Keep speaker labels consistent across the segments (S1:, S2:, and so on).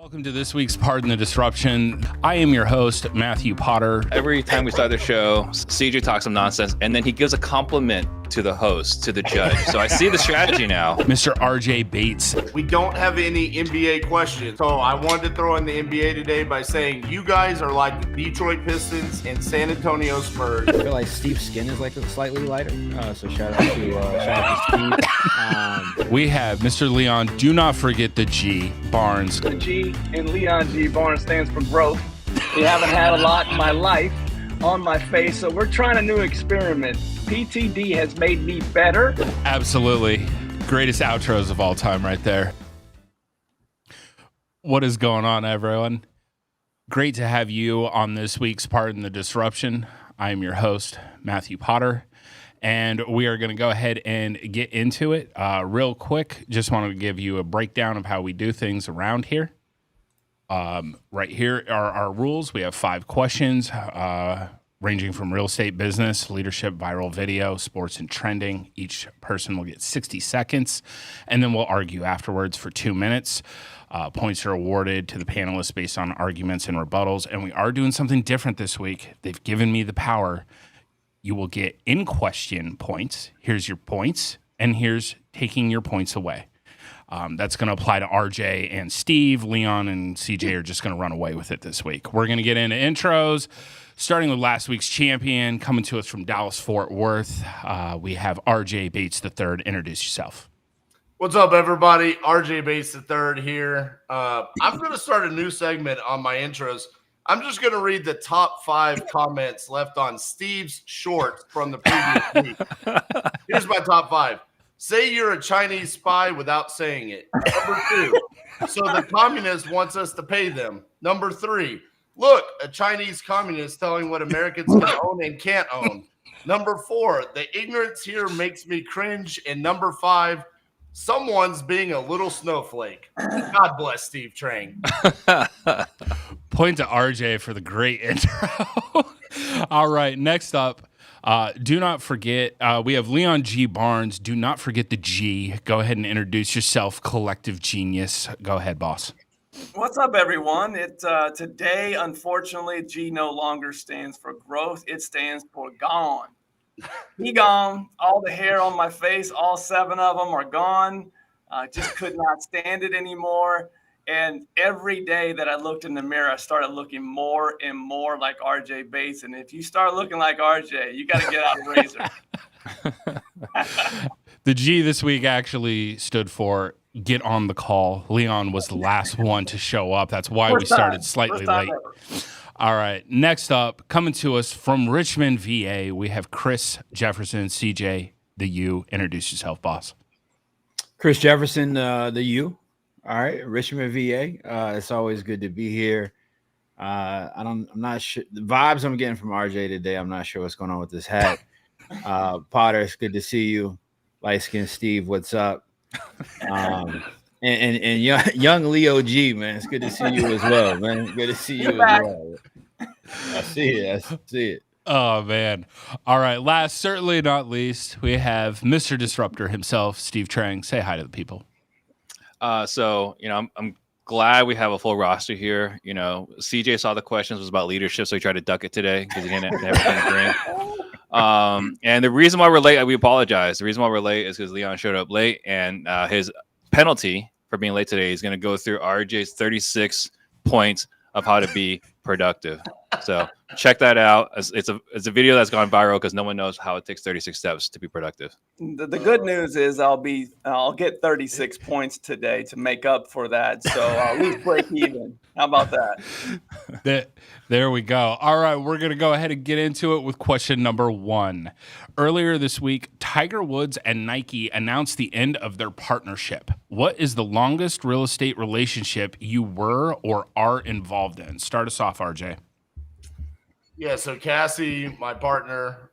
S1: Welcome to this week's Pardon the Disruption. I am your host, Matthew Potter.
S2: Every time we start the show, CJ talks some nonsense, and then he gives a compliment to the host, to the judge. So I see the strategy now.
S1: Mr. RJ Bates.
S3: We don't have any NBA questions, so I wanted to throw in the NBA today by saying you guys are like the Detroit Pistons and San Antonio Spurs.
S4: I feel like Steve's skin is like slightly lighter, so shout out to Steve.
S1: We have Mr. Leon, do not forget the G, Barnes.
S5: The G in Leon G. Barnes stands for growth. We haven't had a lot in my life on my face, so we're trying a new experiment. PTD has made me better.
S1: Absolutely. Greatest outros of all time right there. What is going on, everyone? Great to have you on this week's Pardon the Disruption. I am your host, Matthew Potter, and we are going to go ahead and get into it real quick. Just wanted to give you a breakdown of how we do things around here. Right here are our rules. We have 5 questions, ranging from real estate, business, leadership, viral video, sports, and trending. Each person will get 60 seconds, and then we'll argue afterwards for 2 minutes. Points are awarded to the panelists based on arguments and rebuttals, and we are doing something different this week. They've given me the power. You will get in-question points. Here's your points, and here's taking your points away. That's going to apply to RJ and Steve. Leon and CJ are just going to run away with it this week. We're going to get into intros, starting with last week's champion, coming to us from Dallas-Fort Worth. We have RJ Bates III. Introduce yourself.
S3: What's up, everybody? RJ Bates III here. I'm going to start a new segment on my intros. I'm just going to read the top 5 comments left on Steve's shorts from the previous week. Here's my top 5. Say you're a Chinese spy without saying it. Number 2, so the communist wants us to pay them. Number 3, look, a Chinese communist telling what Americans can own and can't own. Number 4, the ignorance here makes me cringe. And number 5, someone's being a little snowflake. God bless Steve Trang.
S1: Point to RJ for the great intro. All right, next up. Do not forget, we have Leon G. Barnes. Do not forget the G. Go ahead and introduce yourself, collective genius. Go ahead, boss.
S5: What's up, everyone? Today, unfortunately, G no longer stands for growth. It stands for gone. Be gone. All the hair on my face, all 7 of them are gone. Just could not stand it anymore. And every day that I looked in the mirror, I started looking more and more like RJ Bates. And if you start looking like RJ, you got to get out of razor.
S1: The G this week actually stood for get on the call. Leon was the last one to show up. That's why we started slightly late. All right. Next up, coming to us from Richmond, VA, we have Chris Jefferson, CJ, the U. Introduce yourself, boss.
S4: Chris Jefferson, the U. All right, Richmond, VA. It's always good to be here. I'm not sure the vibes I'm getting from RJ today. I'm not sure what's going on with this hat. Potter, it's good to see you. Light skin Steve, what's up? And young Leo G, man, it's good to see you as well, man. Good to see you as well. I see it.
S1: Oh, man. All right. Last, certainly not least, we have Mr. Disruptor himself, Steve Trang. Say hi to the people.
S2: So, I'm glad we have a full roster here. CJ saw the questions was about leadership, so he tried to duck it today because he didn't have everything to bring. And the reason why we're late, we apologize. The reason why we're late is because Leon showed up late, and his penalty for being late today is going to go through RJ's 36 points of how to be productive. So check that out. It's a video that's gone viral because no one knows how it takes 36 steps to be productive.
S5: The good news is I'll get 36 points today to make up for that. So I'll lose break even. How about that?
S1: There we go. All right, we're going to go ahead and get into it with question number 1. Earlier this week, Tiger Woods and Nike announced the end of their partnership. What is the longest real estate relationship you were or are involved in? Start us off, RJ.
S3: Yeah, so Cassie, my partner,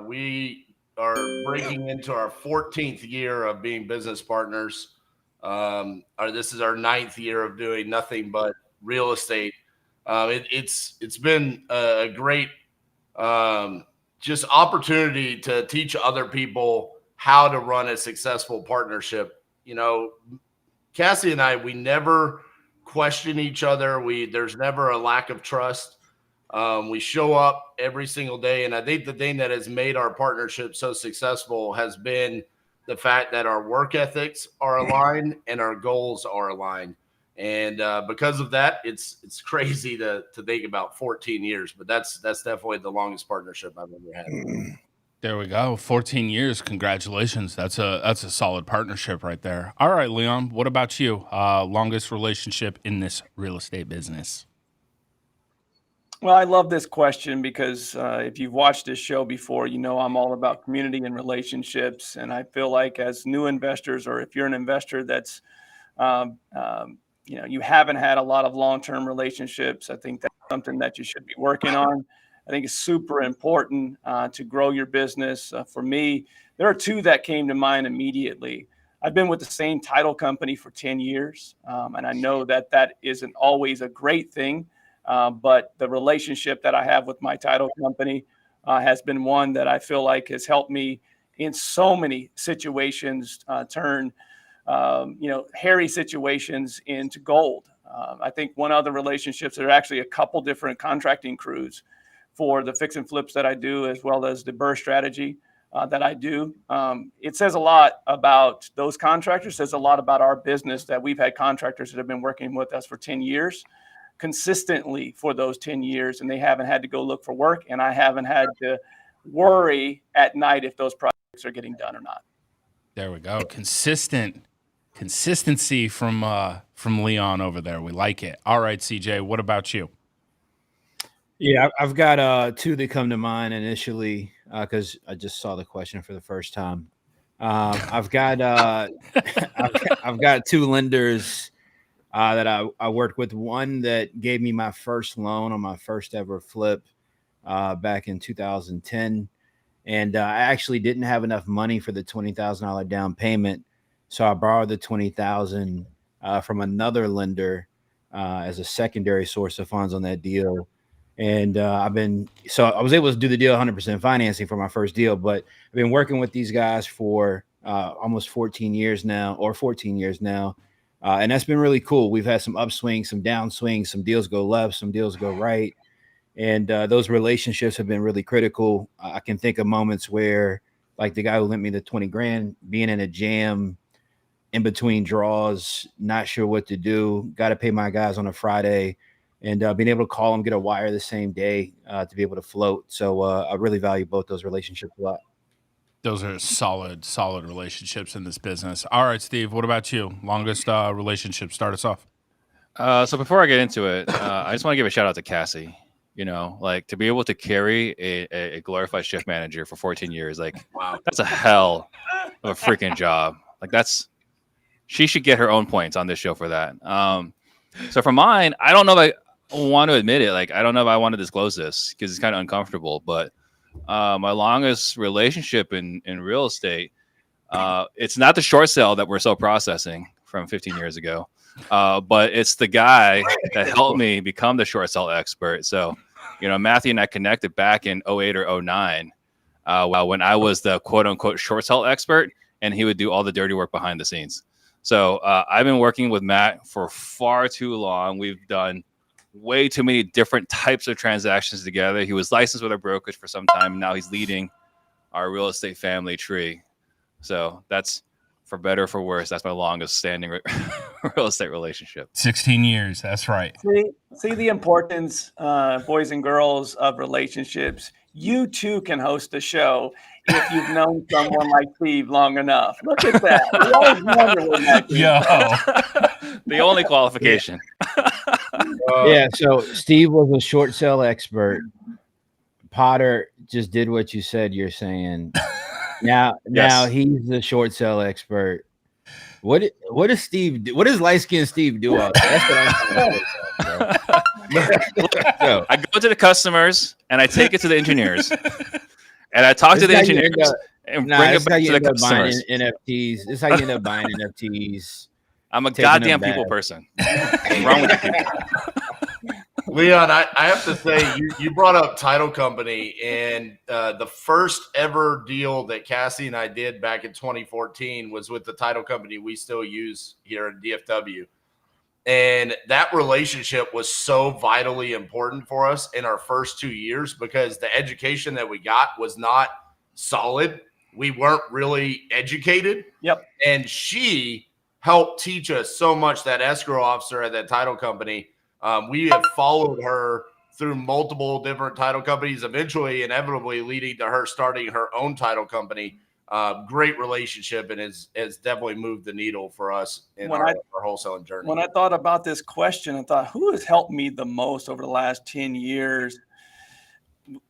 S3: we are breaking into our 14th year of being business partners. This is our 9th year of doing nothing but real estate. It's been a great just opportunity to teach other people how to run a successful partnership. Cassie and I, we never question each other. There's never a lack of trust. We show up every single day. And I think the thing that has made our partnership so successful has been the fact that our work ethics are aligned and our goals are aligned. And because of that, it's crazy to think about 14 years, but that's definitely the longest partnership I've ever had.
S1: There we go. 14 years. Congratulations. That's a solid partnership right there. All right, Leon, what about you? Longest relationship in this real estate business?
S5: Well, I love this question because if you've watched this show before, you know I'm all about community and relationships. And I feel like as new investors, or if you're an investor that's, you haven't had a lot of long-term relationships, I think that's something that you should be working on. I think it's super important to grow your business. For me, there are two that came to mind immediately. I've been with the same title company for 10 years, and I know that isn't always a great thing. But the relationship that I have with my title company has been one that I feel like has helped me in so many situations turn, hairy situations into gold. I think one of the relationships, there are actually a couple different contracting crews for the fix and flips that I do, as well as the BRRRR strategy that I do. It says a lot about those contractors, says a lot about our business that we've had contractors that have been working with us for 10 years. Consistently for those 10 years, and they haven't had to go look for work, and I haven't had to worry at night if those projects are getting done or not.
S1: There we go. Consistency from Leon over there. We like it. All right, CJ, what about you?
S4: Yeah, I've got two that come to mind initially because I just saw the question for the first time. I've got I've got two lenders that I worked with. One that gave me my first loan on my first ever flip back in 2010. And I actually didn't have enough money for the $20,000 down payment. So I borrowed the $20,000 from another lender as a secondary source of funds on that deal. And I was able to do the deal 100% financing for my first deal, but I've been working with these guys for almost 14 years now. And that's been really cool. We've had some upswings, some downswings, some deals go left, some deals go right. And those relationships have been really critical. I can think of moments where, like the guy who lent me the 20 grand, being in a jam in between draws, not sure what to do, got to pay my guys on a Friday, and being able to call them, get a wire the same day to be able to float. So I really value both those relationships a lot.
S1: Those are solid relationships in this business. All right, Steve, what about you? Longest relationship? Start us off.
S2: So before I get into it, I just want to give a shout out to Cassie. Like to be able to carry a glorified shift manager for 14 years, like wow, that's a hell of a freaking job. Like she should get her own points on this show for that. So for mine, I don't know if I want to admit it. Like, I don't know if I want to disclose this because it's kind of uncomfortable, but my longest relationship in real estate, it's not the short sale that we're still processing from 15 years ago. But it's the guy that helped me become the short sale expert. So, Matthew and I connected back in 08 or 09 when I was the quote unquote short sale expert, and he would do all the dirty work behind the scenes. So I've been working with Matt for far too long. We've done way too many different types of transactions together. He was licensed with our brokerage for some time. Now he's leading our real estate family tree. So that's, for better or for worse, that's my longest standing real estate relationship.
S1: 16 years. That's right.
S5: See the importance, boys and girls, of relationships. You too can host a show if you've known someone like Steve long enough. Look at that. We always wonder when that
S2: the only qualification.
S4: Yeah. So Steve was a short sale expert. Potter just did what you said you're saying. Now he's the short sale expert. What does Steve do? What does light skinned Steve do out there? That's what I'm
S2: saying. I go to the customers and I take it to the engineers, and I talk to the engineers and bring it back to the customers.
S4: NFTs. This is how you end up buying NFTs.
S2: I'm a goddamn people person. What's wrong with you people?
S3: Leon, I have to say, you brought up title company, and the first ever deal that Cassie and I did back in 2014 was with the title company we still use here in DFW. And that relationship was so vitally important for us in our first 2 years because the education that we got was not solid. We weren't really educated.
S5: Yep.
S3: And she helped teach us so much, that escrow officer at that title company. We have followed her through multiple different title companies, eventually, inevitably leading to her starting her own title company. Great relationship, and has definitely moved the needle for us in our wholesaling journey.
S5: When I thought about this question, I thought, who has helped me the most over the last 10 years?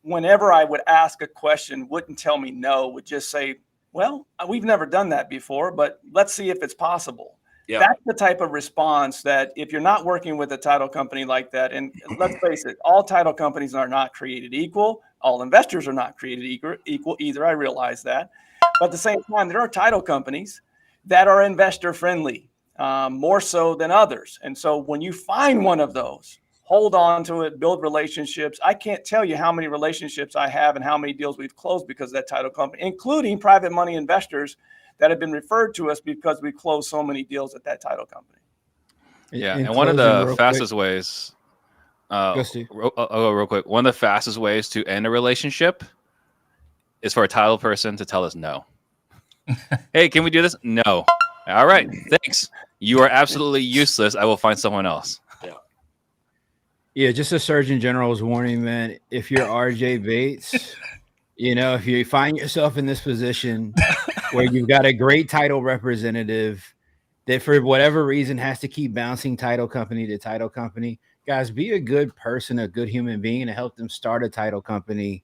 S5: Whenever I would ask a question, wouldn't tell me no, would just say, well, we've never done that before, but let's see if it's possible. Yeah. That's the type of response that if you're not working with a title company like that, and let's face it, all title companies are not created equal. All investors are not created equal either. I realize that. But at the same time, there are title companies that are investor friendly, more so than others. And so when you find one of those, hold on to it, build relationships. I can't tell you how many relationships I have and how many deals we've closed because of that title company, including private money investors that have been referred to us because we closed so many deals at that title company.
S2: Yeah, and one of the fastest ways, real quick, one of the fastest ways to end a relationship is for a title person to tell us no. Hey, can we do this? No. All right, thanks. You are absolutely useless. I will find someone else.
S4: Yeah, just a Surgeon General's warning, man. If you're RJ Bates, if you find yourself in this position where you've got a great title representative that for whatever reason has to keep bouncing title company to title company, guys, be a good person, a good human being, to help them start a title company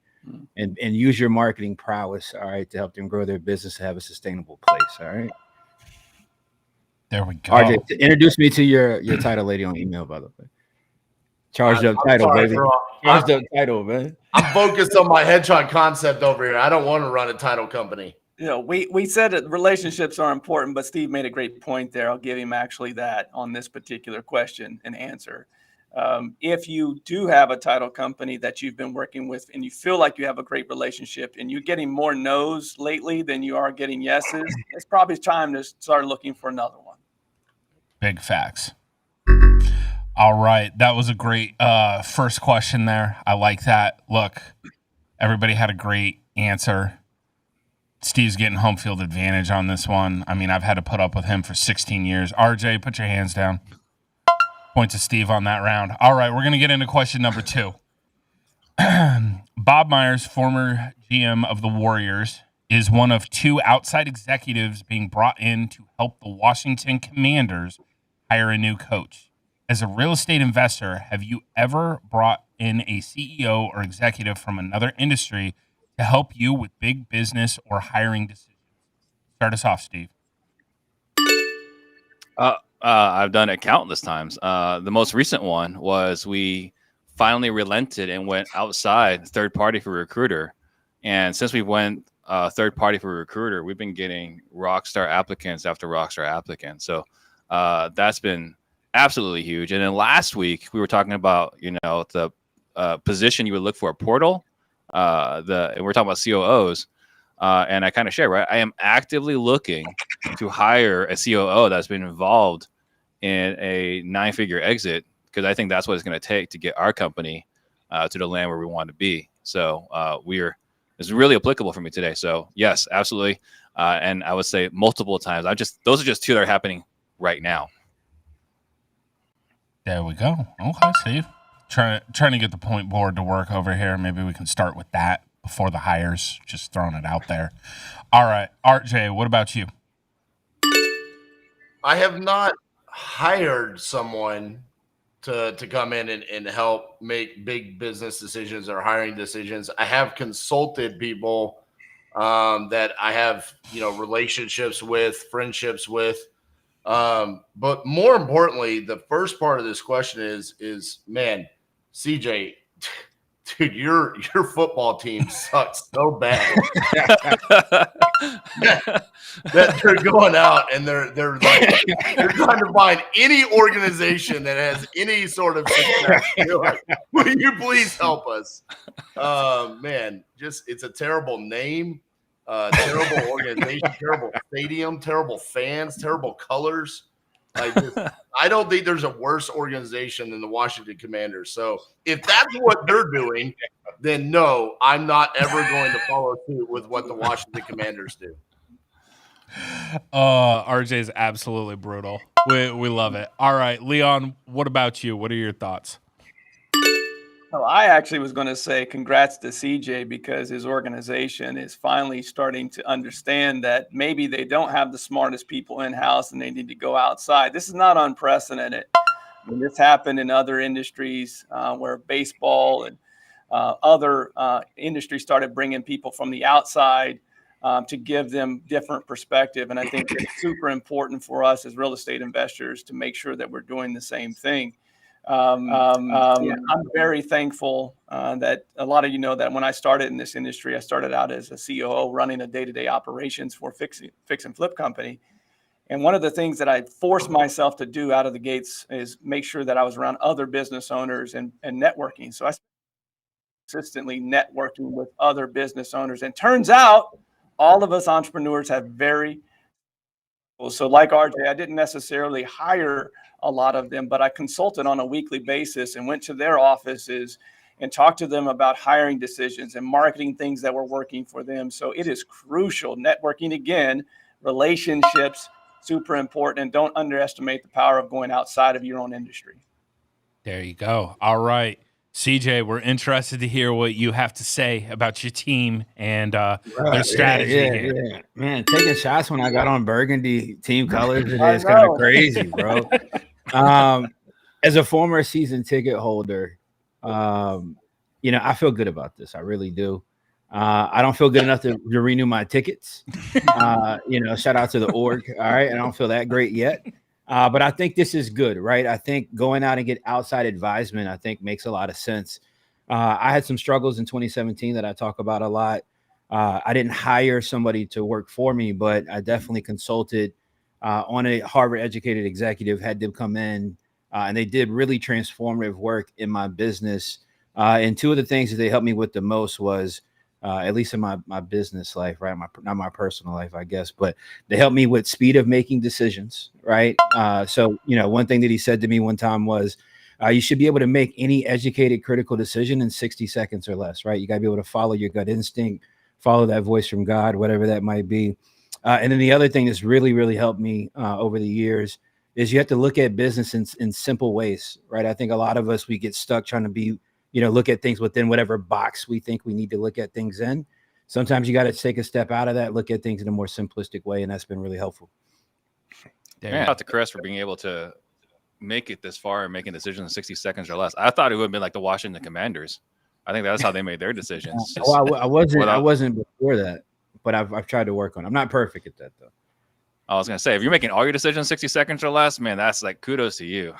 S4: and use your marketing prowess, all right, to help them grow their business to have a sustainable place, all right?
S1: There we go.
S4: RJ, introduce me to your title lady on email, by the way. Charged up title, baby. Charged up title, man.
S3: I'm focused on my headshot concept over here. I don't want to run a title company.
S5: We said that relationships are important, but Steve made a great point there. I'll give him actually that on this particular question and answer. If you do have a title company that you've been working with and you feel like you have a great relationship and you're getting more no's lately than you are getting yeses, it's probably time to start looking for another one.
S1: Big facts. All right. That was a great first question there. I like that. Look, everybody had a great answer. Steve's getting home field advantage on this one. I mean, I've had to put up with him for 16 years. RJ, put your hands down. Point to Steve on that round. All right, we're going to get into question number 2. Bob Myers, former GM of the Warriors, is one of 2 outside executives being brought in to help the Washington Commanders hire a new coach. As a real estate investor, have you ever brought in a CEO or executive from another industry to help you with big business or hiring decisions? Start us off, Steve.
S2: I've done it countless times. The most recent one was we finally relented and went outside third party for recruiter. And since we went third party for recruiter, we've been getting rock star applicants after rock star applicants. So that's been absolutely huge. And then last week we were talking about, the position you would look for a portal. And we're talking about COOs. And I kind of share, right? I am actively looking to hire a COO that's been involved in a 9-figure exit, because I think that's what it's going to take to get our company to the land where we want to be. So it's really applicable for me today. So yes, absolutely. And I would say multiple times. Those are just 2 that are happening right now.
S1: There we go. Okay, Steve. Trying to get the point board to work over here. Maybe we can start with that before the hires. Just throwing it out there. All right, RJ, what about you?
S3: I have not hired someone to come in and help make big business decisions or hiring decisions. I have consulted people that I have, relationships with, friendships with. But more importantly, the first part of this question is, man, CJ, dude, your football team sucks so bad that they're going out and they're trying to find any organization that has any sort of success. You're like, will you please help us? Man, it's a terrible name, terrible organization, terrible stadium, terrible fans, terrible colors. I don't think there's a worse organization than the Washington Commanders. So if that's what they're doing, then no, I'm not ever going to follow suit with what the Washington Commanders do.
S1: RJ is absolutely brutal. We love it. All right, Leon, what about you? What are your thoughts?
S5: Well, I actually was going to say congrats to CJ because his organization is finally starting to understand that maybe they don't have the smartest people in-house and they need to go outside. This is not unprecedented. I mean, this happened in other industries where baseball and other industries started bringing people from the outside to give them different perspective. And I think it's super important for us as real estate investors to make sure that we're doing the same thing. I'm very thankful that a lot of you know that when I started in this industry, I started out as a COO running a day-to-day operations for fix and flip company. And one of the things that I forced myself to do out of the gates is make sure that I was around other business owners and networking. So I consistently networking with other business owners. And turns out all of us entrepreneurs have so like RJ, I didn't necessarily hire a lot of them, but I consulted on a weekly basis and went to their offices and talked to them about hiring decisions and marketing things that were working for them. So it is crucial. Networking, again, relationships, super important. And don't underestimate the power of going outside of your own industry.
S1: There you go. All right. CJ, we're interested to hear what you have to say about your team and their strategy here.
S4: Yeah. Man, taking shots when I got on burgundy team colors today is kind of crazy, bro. As a former season ticket holder, I feel good about this. I really do. I don't feel good enough to renew my tickets. Shout out to the org. All right. I don't feel that great yet. But I think this is good, right? I think going out and get outside advisement, I think makes a lot of sense. I had some struggles in 2017 that I talk about a lot. I didn't hire somebody to work for me, but I definitely consulted on a Harvard educated executive, had them come in, and they did really transformative work in my business. And two of the things that they helped me with the most was, at least in my business life, right? Not my personal life, I guess, but they helped me with speed of making decisions, right? So one thing that he said to me one time was, you should be able to make any educated, critical decision in 60 seconds or less, right? You got to be able to follow your gut instinct, follow that voice from God, whatever that might be. And then the other thing that's really, really helped me over the years is you have to look at business in simple ways, right? I think a lot of us, we get stuck trying to be look at things within whatever box we think we need to look at things in. Sometimes you got to take a step out of that, look at things in a more simplistic way. And that's been really helpful.
S2: Shout out to Chris for being able to make it this far and making decisions in 60 seconds or less. I thought it would have been like the Washington Commanders. I think that's how they made their decisions.
S4: I wasn't before that, but I've tried to work on it. I'm not perfect at that though.
S2: I was going to say, if you're making all your decisions 60 seconds or less, man, that's like kudos to you.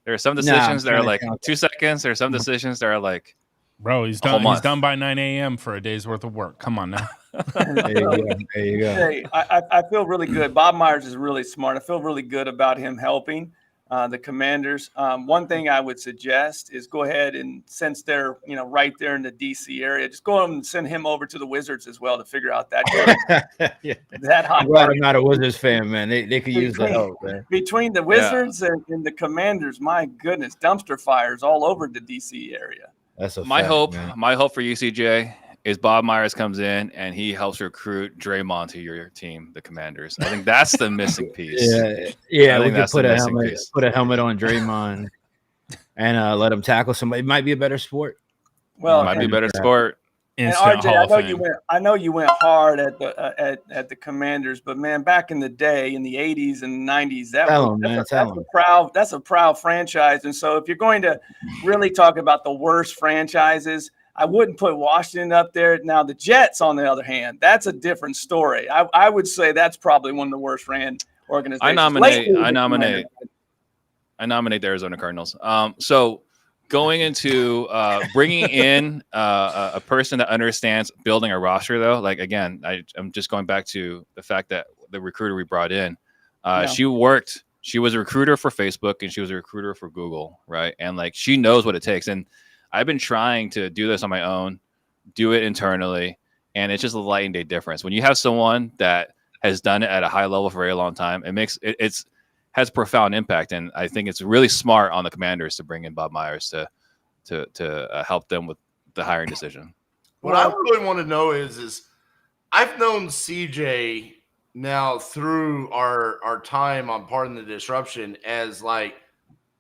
S2: There are some decisions that are like 2 seconds. There are some decisions that are like,
S1: bro, he's done. He's done by 9 a.m. for a day's worth of work. Come on now.
S4: There you go.
S5: Hey, I feel really good. Bob Myers is really smart. I feel really good about him helping the Commanders. One thing I would suggest is go ahead and, since they're right there in the DC area, just go and send him over to the Wizards as well to figure out that.
S4: I'm glad I'm not a Wizards fan, man. They could use the help, man.
S5: Between the Wizards and the Commanders, my goodness, dumpster fires all over the DC area.
S4: That's
S2: my hope for you, CJ, is Bob Myers comes in and he helps recruit Draymond to your team, the Commanders. I think that's the missing piece.
S4: Yeah. We could put a helmet on Draymond and let him tackle somebody. It might be a better sport.
S2: Well, it might be a better sport.
S5: And RJ, I know you went hard at the Commanders, but man, back in the day, in the 80s and 90s, that's a proud franchise. And so, if you're going to really talk about the worst franchises, I wouldn't put Washington up there. Now, the Jets, on the other hand, that's a different story. I would say that's probably one of the worst ran organizations.
S2: I nominate the Arizona Cardinals. So going into bringing in a person that understands building a roster, though, like, again, I'm just going back to the fact that the recruiter we brought in, she was a recruiter for Facebook and she was a recruiter for Google, right? And like, she knows what it takes. And I've been trying to do this on my own, do it internally, and it's just a light and day difference. When you have someone that has done it at a high level for a very long time, it makes it's has profound impact. And I think it's really smart on the Commanders to bring in Bob Myers to help them with the hiring decision.
S3: What I really want to know is I've known CJ now through our time on Pardon the Disruption as like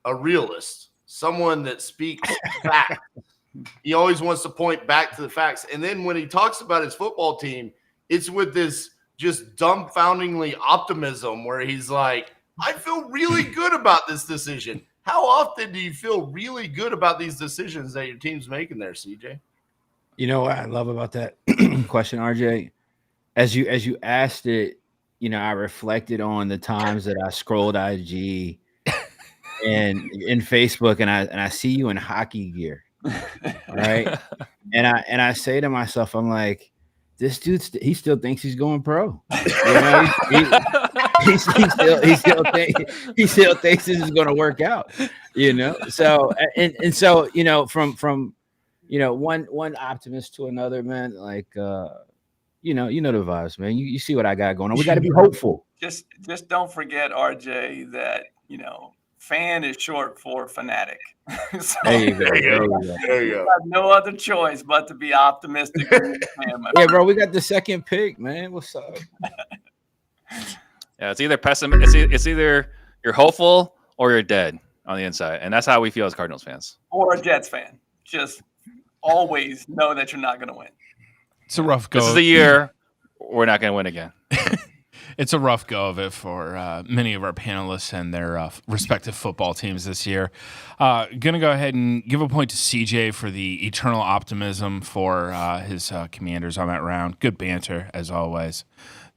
S3: a realist, someone that speaks facts. He always wants to point back to the facts. And then when he talks about his football team, it's with this just dumbfoundingly optimism where he's like, I feel really good about this decision. How often do you feel really good about these decisions that your team's making there, CJ?
S4: You know what I love about that question, RJ? As you asked it, I reflected on the times that I scrolled IG and in Facebook, and I see you in hockey gear, right? and I say to myself, I'm like, this dude, he still thinks he's going pro. He still thinks this is going to work out. So and so from one optimist to another, man. Like you know the vibes, man. You see what I got going on. We got to be hopeful.
S5: Just don't forget, RJ, that fan is short for fanatic. So
S4: There you go.
S5: you have no other choice but to be optimistic.
S4: Yeah, bro, we got the second pick, man. What's up?
S2: Yeah, it's either pessimistic. It's either you're hopeful or you're dead on the inside, and that's how we feel as Cardinals fans
S5: or a Jets fan. Just always know that you're not going to win.
S1: It's a rough go.
S2: This is the year we're not going to win again.
S1: It's a rough go of it for many of our panelists and their respective football teams this year. Going to go ahead and give a point to CJ for the eternal optimism for his Commanders on that round. Good banter, as always.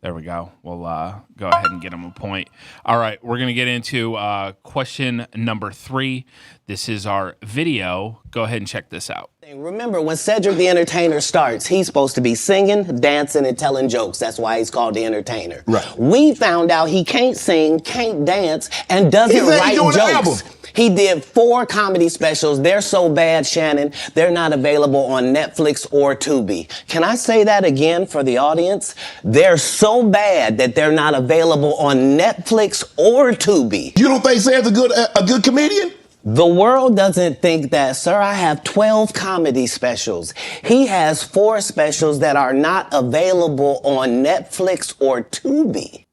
S1: There we go. We'll go ahead and get him a point. All right, we're going to get into question number 3. This is our video. Go ahead and check this out.
S6: Remember, when Cedric the Entertainer starts, he's supposed to be singing, dancing, and telling jokes. That's why he's called the Entertainer.
S7: Right.
S6: We found out he can't sing, can't dance, and doesn't write jokes. He did 4 comedy specials. They're so bad, Shannon, they're not available on Netflix or Tubi. Can I say that again for the audience? They're so bad that they're not available on Netflix or Tubi.
S7: You don't think Sam's a good comedian?
S6: The world doesn't think that, sir. I have 12 comedy specials. He has 4 specials that are not available on Netflix or Tubi.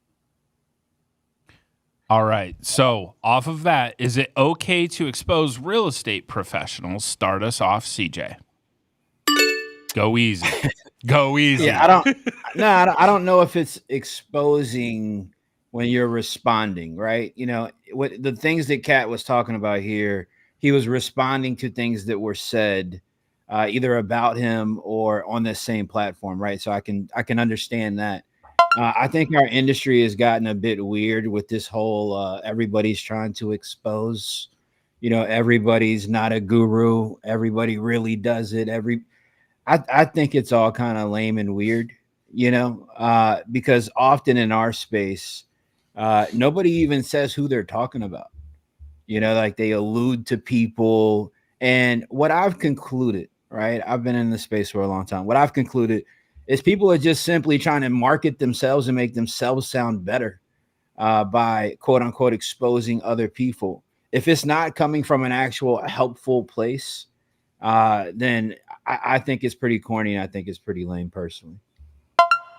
S1: All right. So off of that, is it okay to expose real estate professionals? Start us off, CJ. Go easy. Go easy.
S4: Yeah, I don't know if it's exposing when you're responding, right? What the things that Kat was talking about here, he was responding to things that were said either about him or on the same platform, right? So I can understand that. I think our industry has gotten a bit weird with this whole everybody's trying to expose, everybody's not a guru. Everybody really does it. I think it's all kind of lame and weird, because often in our space, nobody even says who they're talking about. Like they allude to people. And what I've concluded, right? I've been in this space for a long time. What I've concluded is people are just simply trying to market themselves and make themselves sound better by quote unquote exposing other people. If it's not coming from an actual helpful place, then I think it's pretty corny. And I think it's pretty lame personally.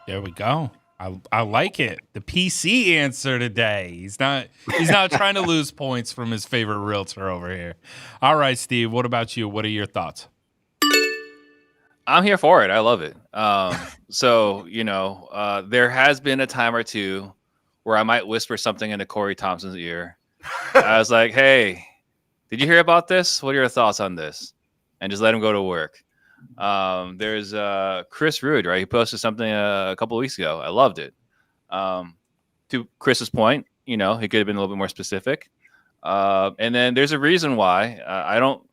S1: There we go. I like it. The PC answer today. He's not trying to lose points from his favorite realtor over here. All right, Steve, what about you? What are your thoughts?
S2: I'm here for it. I love it. So, there has been a time or two where I might whisper something into Corey Thompson's ear. I was like, hey, did you hear about this? What are your thoughts on this? And just let him go to work. There's Chris Rude, right? He posted something a couple of weeks ago. I loved it. To Chris's point, he could have been a little bit more specific. And then there's a reason why I don't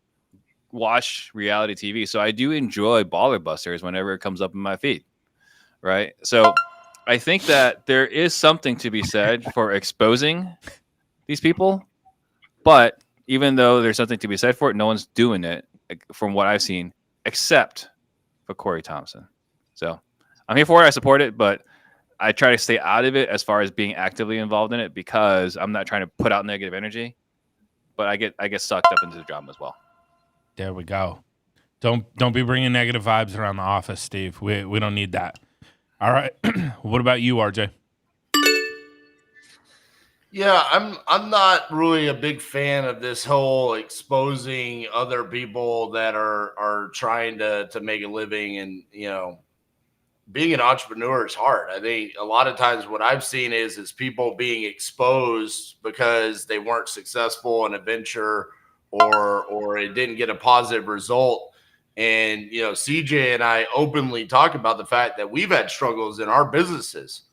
S2: watch reality TV. So I do enjoy Baller Busters whenever it comes up in my feed, right? So I think that there is something to be said for exposing these people. But even though there's something to be said for it, no one's doing it from what I've seen, except for Corey Thompson. So I'm here for it. I support it, but I try to stay out of it as far as being actively involved in it because I'm not trying to put out negative energy, but I get sucked up into the drama as well.
S1: There we go. Don't be bringing negative vibes around the office, Steve. We don't need that. All right. What about you, RJ?
S3: Yeah, I'm not really a big fan of this whole exposing other people that are trying to make a living, and being an entrepreneur is hard. I think a lot of times what I've seen is people being exposed because they weren't successful in a venture or it didn't get a positive result. And CJ and I openly talk about the fact that we've had struggles in our businesses.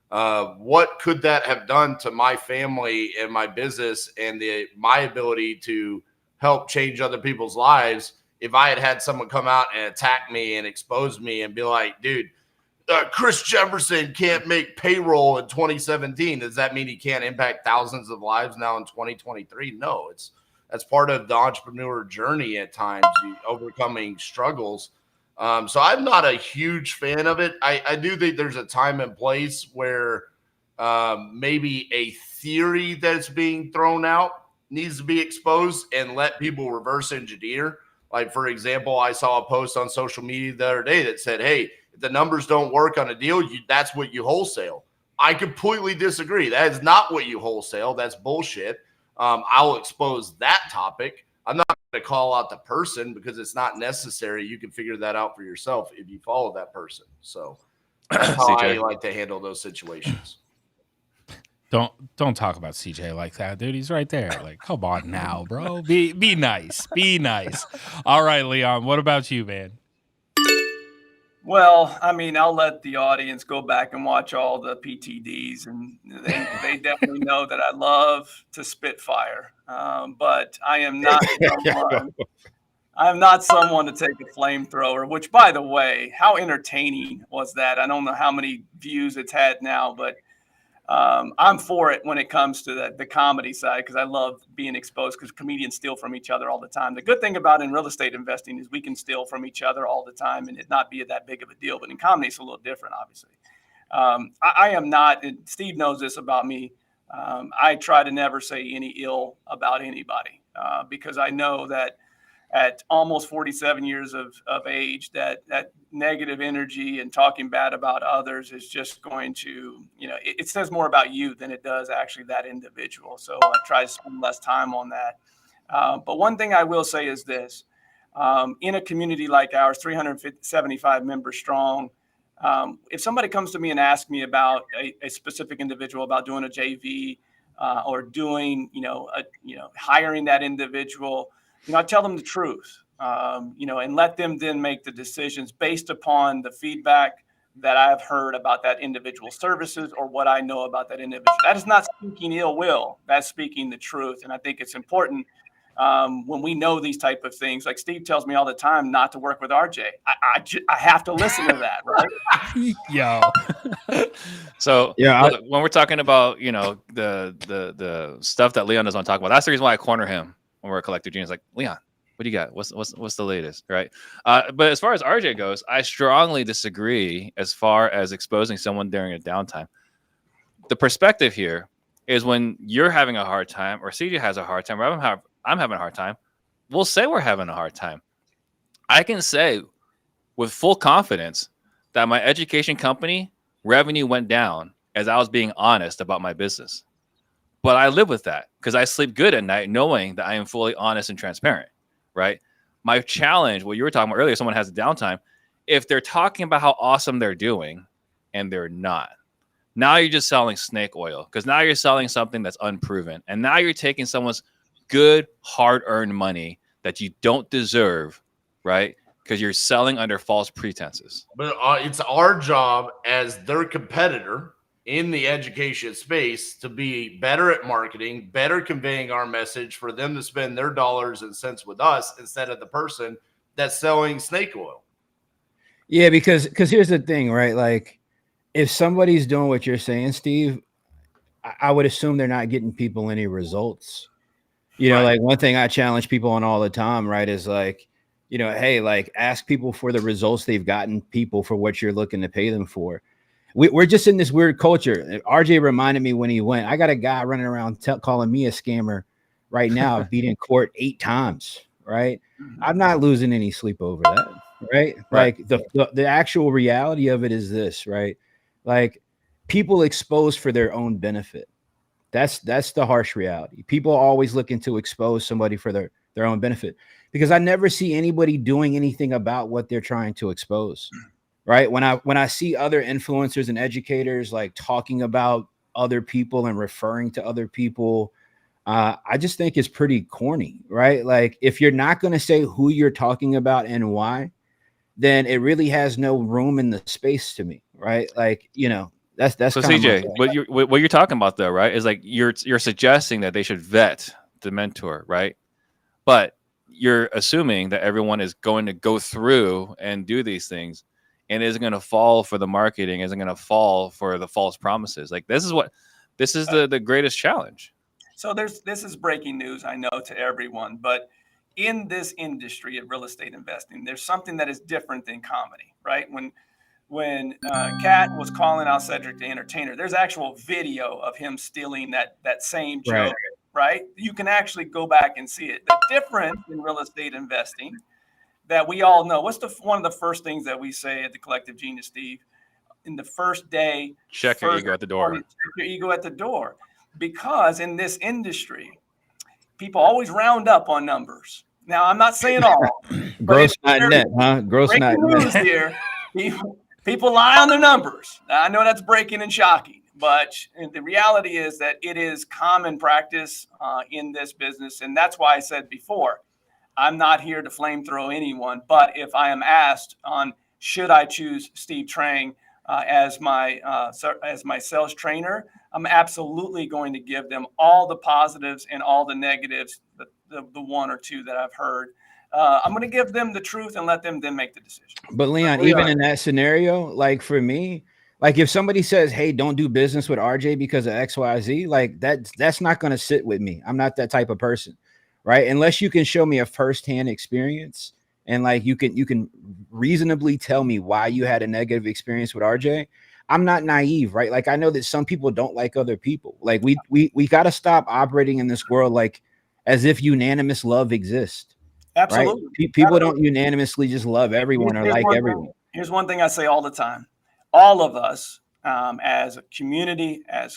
S3: What could that have done to my family and my business and my ability to help change other people's lives if I had someone come out and attack me and expose me and be like, dude, Chris Jefferson can't make payroll in 2017. Does that mean he can't impact thousands of lives now in 2023? No, that's part of the entrepreneur journey at times, overcoming struggles. So I'm not a huge fan of it. I do think there's a time and place where maybe a theory that's being thrown out needs to be exposed and let people reverse engineer. Like, for example, I saw a post on social media the other day that said, hey, if the numbers don't work on a deal, that's what you wholesale. I completely disagree. That is not what you wholesale. That's bullshit. I'll expose that topic. I'm not going to call out the person because it's not necessary. You can figure that out for yourself if you follow that person. So that's how I like to handle those situations.
S1: Don't talk about CJ like that, dude. He's right there. Like, come on now, bro. Be nice. Be nice. All right, Leon. What about you, man?
S5: Well, I mean, I'll let the audience go back and watch all the PTDs, and they definitely know that I love to spit fire. But I am not someone. I'm not someone to take a flamethrower. Which, by the way, how entertaining was that? I don't know how many views it's had now, but I'm for it when it comes to the comedy side because I love being exposed because comedians steal from each other all the time. The good thing about in real estate investing is we can steal from each other all the time and it not be that big of a deal. But in comedy, it's a little different, obviously. I am not, and Steve knows this about me. I try to never say any ill about anybody because I know that at almost 47 years of age, that negative energy and talking bad about others is just going to, it says more about you than it does actually that individual. So I try to spend less time on that. But one thing I will say is this, in a community like ours, 375 members strong, if somebody comes to me and asks me about a specific individual, about doing a JV or doing, hiring that individual, I tell them the truth, and let them then make the decisions based upon the feedback that I've heard about that individual services or what I know about that individual. That is not speaking ill will. That's speaking the truth. And I think it's important when we know these type of things. Like Steve tells me all the time not to work with RJ. I have to listen to that, right?
S1: Yo.
S2: So look, when we're talking about, the stuff that Leon doesn't want to talk about, that's the reason why I corner him. When we're a collective genius, like, Leon, what do you got? What's the latest, right? But as far as RJ goes, I strongly disagree as far as exposing someone during a downtime. The perspective here is when you're having a hard time, or CJ has a hard time, or I'm having a hard time, we'll say we're having a hard time. I can say with full confidence that my education company revenue went down as I was being honest about my business. But I live with that because I sleep good at night knowing that I am fully honest and transparent, right? My challenge, what you were talking about earlier, someone has a downtime. If they're talking about how awesome they're doing and they're not, now you're just selling snake oil because now you're selling something that's unproven. And now you're taking someone's good, hard-earned money that you don't deserve, right? Because you're selling under false pretenses.
S3: But it's our job as their competitor in the education space to be better at marketing, better conveying our message for them to spend their dollars and cents with us instead of the person that's selling snake oil.
S4: Yeah, because here's the thing, right? Like if somebody's doing what you're saying, Steve, I would assume they're not getting people any results. Like one thing I challenge people on all the time, right, is like, hey, like ask people for the results they've gotten people for what you're looking to pay them for. we're just in this weird culture. RJ reminded me when he went, I got a guy running around calling me a scammer right now, beat in court 8 times, right? I'm not losing any sleep over that, right? Like the actual reality of it is this, right? Like people exposed for their own benefit. That's the harsh reality. People are always looking to expose somebody for their own benefit, because I never see anybody doing anything about what they're trying to expose. Right. When I see other influencers and educators like talking about other people and referring to other people, I just think it's pretty corny, right? Like if you're not going to say who you're talking about and why, then it really has no room in the space to me, right? Like, that's
S2: so CJ. What you're talking about though, right? Is like you're suggesting that they should vet the mentor, right? But you're assuming that everyone is going to go through and do these things, and isn't going to fall for the marketing, isn't going to fall for the false promises. Like this is the greatest challenge.
S5: So this is breaking news, I know, to everyone, but in this industry of real estate investing, there's something that is different than comedy, right? When Kat was calling out Cedric the Entertainer, there's actual video of him stealing that same joke, right? You can actually go back and see it. The difference in real estate investing that we all know. What's one of the first things that we say at the Collective Genius, Steve? In the first day,
S2: check your ego at the door.
S5: Check your ego at the door, because in this industry, people always round up on numbers. Now, I'm not saying all.
S4: Gross not net, huh? Gross not
S5: net. Here, people lie on their numbers. Now, I know that's breaking and shocking, but the reality is that it is common practice in this business, and that's why I said before, I'm not here to flamethrow anyone, but if I am asked on should I choose Steve Trang as my sales trainer, I'm absolutely going to give them all the positives and all the negatives, the one or two that I've heard. I'm going to give them the truth and let them then make the decision.
S4: But Leon, even in that scenario, like for me, like if somebody says, "Hey, don't do business with RJ because of XYZ," like that's not going to sit with me. I'm not that type of person. Right. Unless you can show me a firsthand experience and like you can reasonably tell me why you had a negative experience with RJ. I'm not naive. Right. Like I know that some people don't like other people. Like we got to stop operating in this world like as if unanimous love exists.
S5: Absolutely.
S4: Right? People don't unanimously just love everyone or like everyone.
S5: Here's one thing I say all the time. All of us as a community, as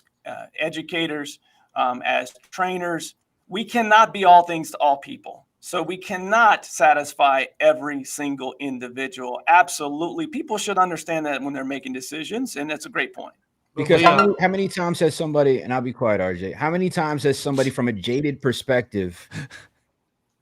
S5: educators, as trainers, we cannot be all things to all people. So we cannot satisfy every single individual. Absolutely. People should understand that when they're making decisions. And that's a great point.
S4: Because how many times has somebody, and I'll be quiet, RJ, how many times has somebody from a jaded perspective,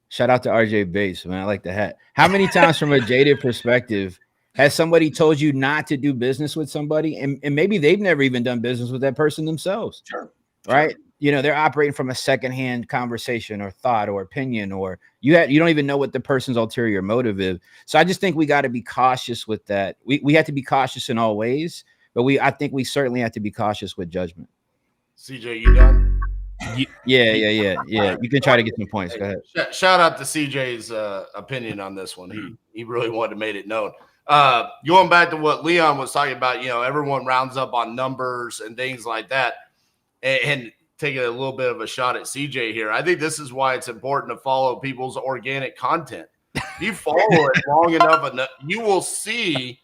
S4: shout out to RJ Bates, man, I like the hat. How many times from a jaded perspective has somebody told you not to do business with somebody? And maybe they've never even done business with that person themselves.
S5: Sure.
S4: Right. They're operating from a secondhand conversation or thought or opinion, or you don't even know what the person's ulterior motive is. So I just think we got to be cautious with that. We have to be cautious in all ways, but I think we certainly have to be cautious with judgment.
S3: CJ, you done?
S4: Yeah. You can try to get some points. Go ahead.
S3: Shout out to CJ's opinion on this one. He really wanted to make it known. Going back to what Leon was talking about, everyone rounds up on numbers and things like that. And taking a little bit of a shot at CJ here. I think this is why it's important to follow people's organic content. If you follow it long enough, you will see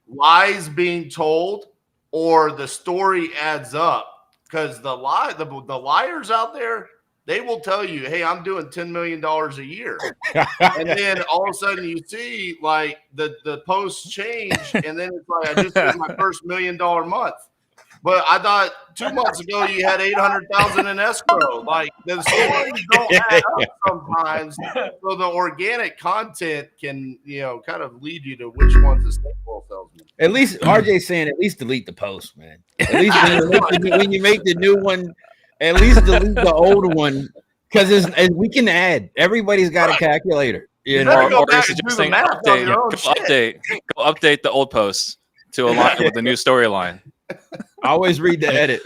S3: lies being told or the story adds up. Because the liars out there, they will tell you, hey, I'm doing $10 million a year. And then all of a sudden you see like the posts change. And then it's like, I just did my first $1 million month. But I thought 2 months ago you had 800,000 in escrow. Like the stories don't add up sometimes. So the organic content can, kind of lead you to which one's a stable salesman.
S4: At least RJ's saying, at least delete the post, man. At least when you make the new one, at least delete the old one, because we can add. Everybody's got a calculator.
S2: Or suggesting update the old posts to align with the new storyline.
S4: Always read the edit.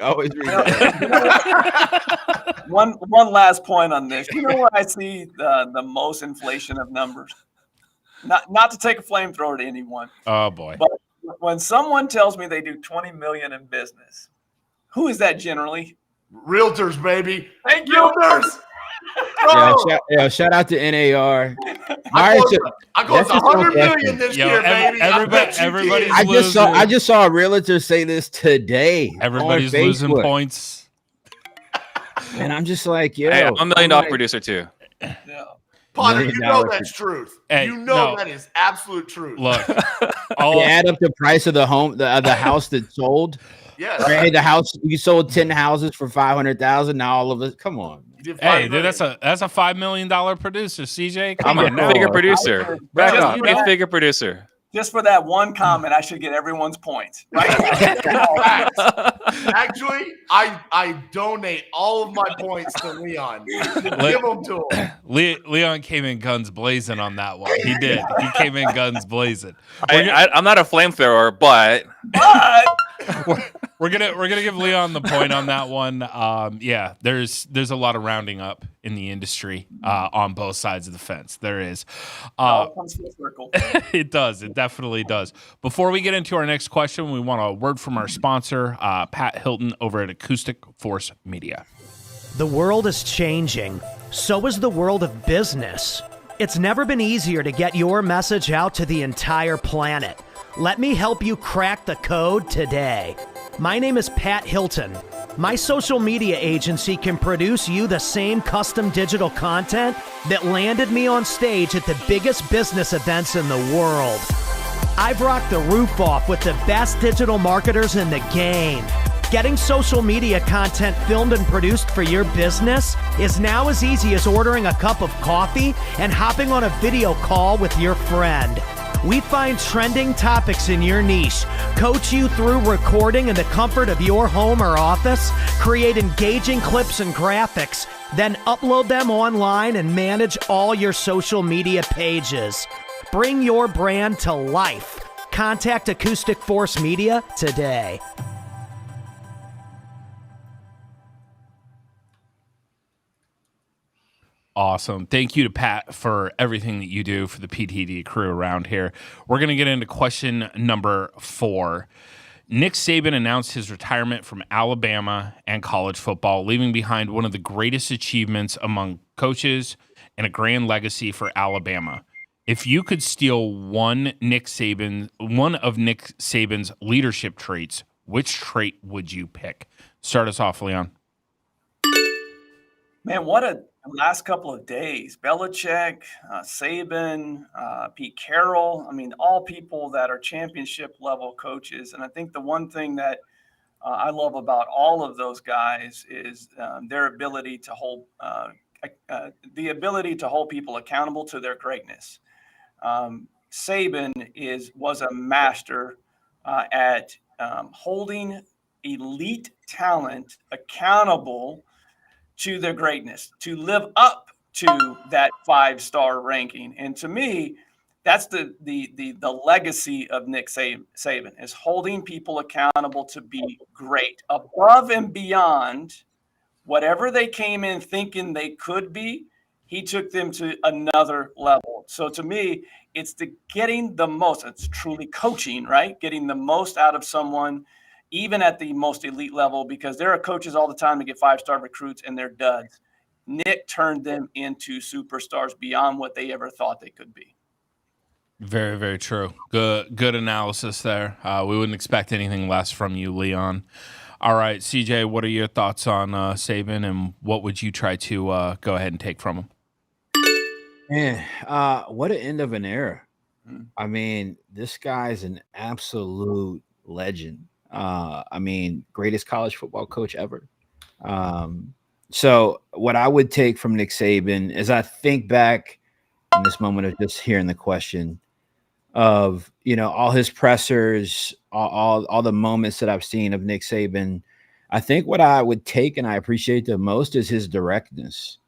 S5: One last point on this. You know where I see the most inflation of numbers? Not to take a flamethrower to anyone.
S1: Oh boy.
S5: But when someone tells me they do 20 million in business, who is that generally?
S3: Realtors, baby.
S5: Thank you.
S3: Realtors.
S4: Shout out to NAR.
S3: I closed 100 million this year, baby.
S1: Everybody's
S4: I just saw a realtor say this today.
S1: Everybody's losing points.
S4: And I'm just like, yo.
S2: Hey, I'm $1 million producer too.
S5: Yeah.
S3: Potter, you know that's truth.
S1: Hey,
S3: that is absolute truth.
S1: Look,
S4: you add up the price of the home, the house that sold.
S3: Yes.
S4: Hey, the house you sold 10 houses for 500,000. Now all of it, come on.
S1: Hey, dude, that's a $5 million producer, CJ. Come on,
S2: now. Figure producer. Back up. You need figure producer.
S5: Just for that one comment, I should get everyone's points. Right?
S3: Actually, I donate all of my points to Leon. Give them to him.
S1: Leon came in guns blazing on that one. He did. He came in guns blazing.
S2: I'm not a flamethrower, but
S1: we're gonna give Leon the point on that one. Yeah, there's a lot of rounding up in the industry on both sides of the fence. There is.
S5: Comes full circle.
S1: It does. It definitely does. Before we get into our next question, we want a word from our sponsor, Pat Hilton over at Acoustic Force Media.
S8: The world is changing. So is the world of business. It's never been easier to get your message out to the entire planet. Let me help you crack the code today. My name is Pat Hilton. My social media agency can produce you the same custom digital content that landed me on stage at the biggest business events in the world. I've rocked the roof off with the best digital marketers in the game. Getting social media content filmed and produced for your business is now as easy as ordering a cup of coffee and hopping on a video call with your friend. We find trending topics in your niche, coach you through recording in the comfort of your home or office, create engaging clips and graphics, then upload them online and manage all your social media pages. Bring your brand to life. Contact Acoustic Force Media today.
S1: Awesome. Thank you to Pat for everything that you do for the PTD crew around here. We're going to get into question number 4. Nick Saban announced his retirement from Alabama and college football, leaving behind one of the greatest achievements among coaches and a grand legacy for Alabama. If you could steal one of Nick Saban's leadership traits, which trait would you pick? Start us off, Leon.
S5: Man, what a last couple of days. Belichick, Saban, Pete Carroll. I mean, all people that are championship level coaches. And I think the one thing that I love about all of those guys is their ability to hold people accountable to their greatness. Saban was a master at holding elite talent accountable to their greatness, to live up to that 5-star ranking. And to me, that's the legacy of Nick Saban, is holding people accountable to be great, above and beyond whatever they came in thinking they could be. He took them to another level. So to me, it's getting the most. It's truly coaching, right? Getting the most out of someone, even at the most elite level, because there are coaches all the time that get 5-star recruits and they're duds. Nick turned them into superstars beyond what they ever thought they could be.
S1: Very, very true. Good analysis there. We wouldn't expect anything less from you, Leon. All right, CJ, what are your thoughts on Saban, and what would you try to go ahead and take from him?
S4: Man, what an end of an era. I mean, this guy's an absolute legend. I mean, greatest college football coach ever. So what I would take from Nick Saban is, I think back in this moment of just hearing the question of, all his pressers, all the moments that I've seen of Nick Saban. I think what I would take and I appreciate the most is his directness.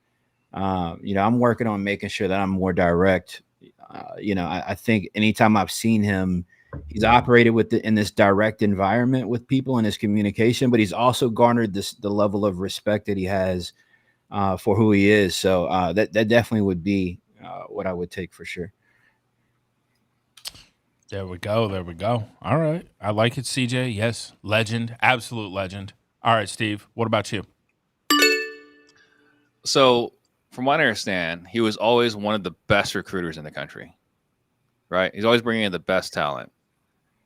S4: I'm working on making sure that I'm more direct. I think anytime I've seen him, he's operated in this direct environment with people in his communication, but he's also garnered the level of respect that he has for who he is. So that definitely would be what I would take for sure.
S1: There we go. There we go. All right. I like it, CJ. Yes. Legend. Absolute legend. All right, Steve. What about you?
S2: So, from what I understand, he was always one of the best recruiters in the country, right? He's always bringing in the best talent.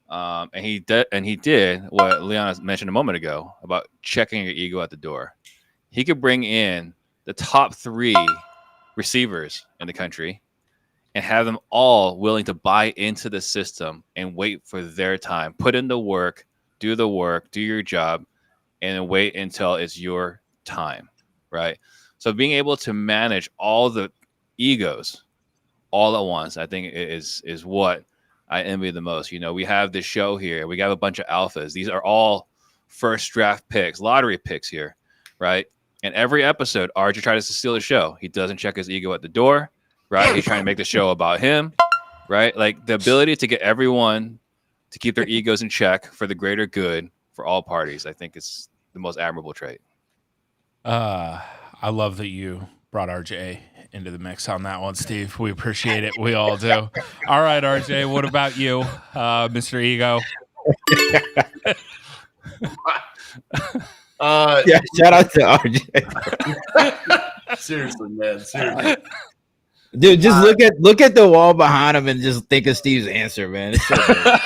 S2: And he did what Leon mentioned a moment ago about checking your ego at the door. He could bring in the top 3 receivers in the country and have them all willing to buy into the system and wait for their time, put in the work, do your job, and wait until it's your time, right? So being able to manage all the egos all at once, I think is what I envy the most. You know, we have this show here. We got a bunch of alphas. These are all first draft picks, lottery picks here, right? And every episode, RJ tries to steal the show. He doesn't check his ego at the door, right? He's trying to make the show about him, right? Like the ability to get everyone to keep their egos in check for the greater good for all parties, I think is the most admirable trait.
S1: I love that you brought RJ into the mix on that one, Steve. We appreciate it. We all do. All right, RJ, what about you, Mr. Ego?
S4: Yeah, shout out to RJ.
S3: Seriously, man. Seriously.
S4: Dude, just look at the wall behind him and just think of Steve's answer, man. It's so good.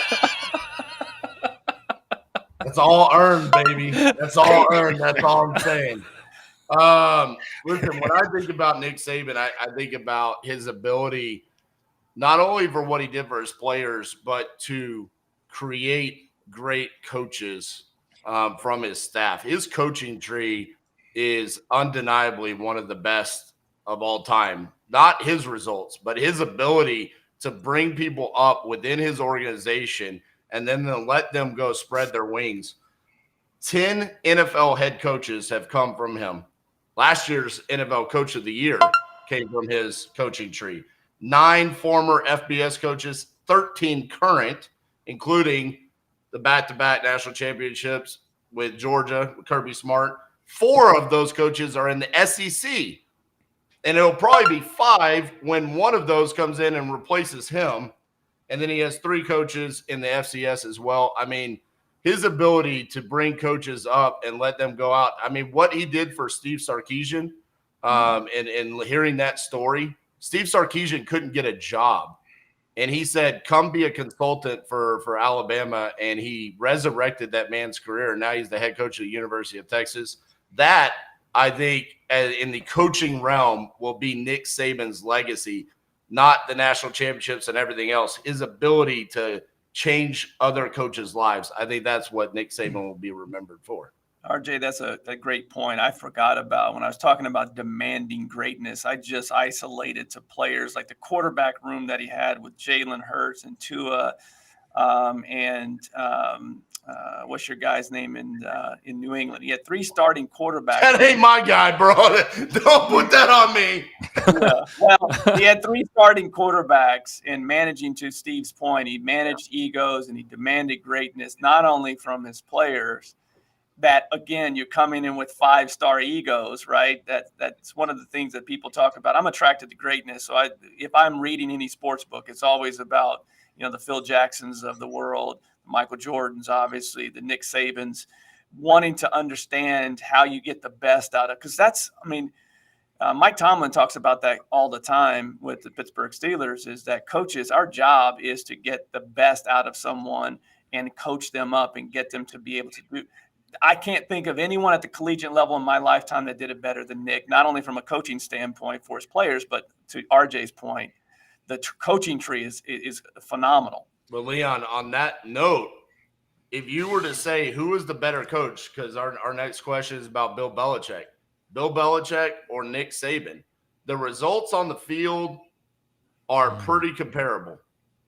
S3: That's all earned, baby. That's all earned. That's all I'm saying. Listen, when I think about Nick Saban, I think about his ability not only for what he did for his players, but to create great coaches from his staff. His coaching tree is undeniably one of the best of all time. Not his results, but his ability to bring people up within his organization and then let them go spread their wings. 10 NFL head coaches have come from him. Last year's NFL Coach of the Year came from his coaching tree. 9 former FBS coaches, 13 current, including the back-to-back national championships with Georgia, with Kirby Smart. 4 of those coaches are in the SEC. And it'll probably be 5 when one of those comes in and replaces him. And then he has 3 coaches in the FCS as well. I mean, his ability to bring coaches up and let them go out. I mean, what he did for Steve Sarkisian and hearing that story, Steve Sarkisian couldn't get a job. And he said, come be a consultant for Alabama. And he resurrected that man's career. Now he's the head coach of the University of Texas. That, I think, in the coaching realm will be Nick Saban's legacy, not the national championships and everything else. His ability to change other coaches' lives. I think that's what Nick Saban will be remembered for.
S5: RJ, that's a great point. I forgot about when I was talking about demanding greatness. I just isolated to players like the quarterback room that he had with Jalen Hurts and Tua, what's your guy's name in New England? He had 3 starting quarterbacks.
S3: That ain't my guy, bro. Don't put that on me.
S5: Yeah. Well, he had 3 starting quarterbacks, and managing, to Steve's point, he managed egos and he demanded greatness, not only from his players. That, again, you're coming in with 5-star egos, right? That's one of the things that people talk about. I'm attracted to greatness. So if I'm reading any sports book, it's always about, the Phil Jacksons of the world, Michael Jordans, obviously, the Nick Sabans, wanting to understand how you get the best out of, because Mike Tomlin talks about that all the time with the Pittsburgh Steelers, is that coaches, our job is to get the best out of someone and coach them up and get them to be able to do. I can't think of anyone at the collegiate level in my lifetime that did it better than Nick, not only from a coaching standpoint for his players, but to RJ's point, the coaching tree is phenomenal.
S3: But Leon, on that note, if you were to say who is the better coach, because our next question is about Bill Belichick or Nick Saban, the results on the field are pretty comparable.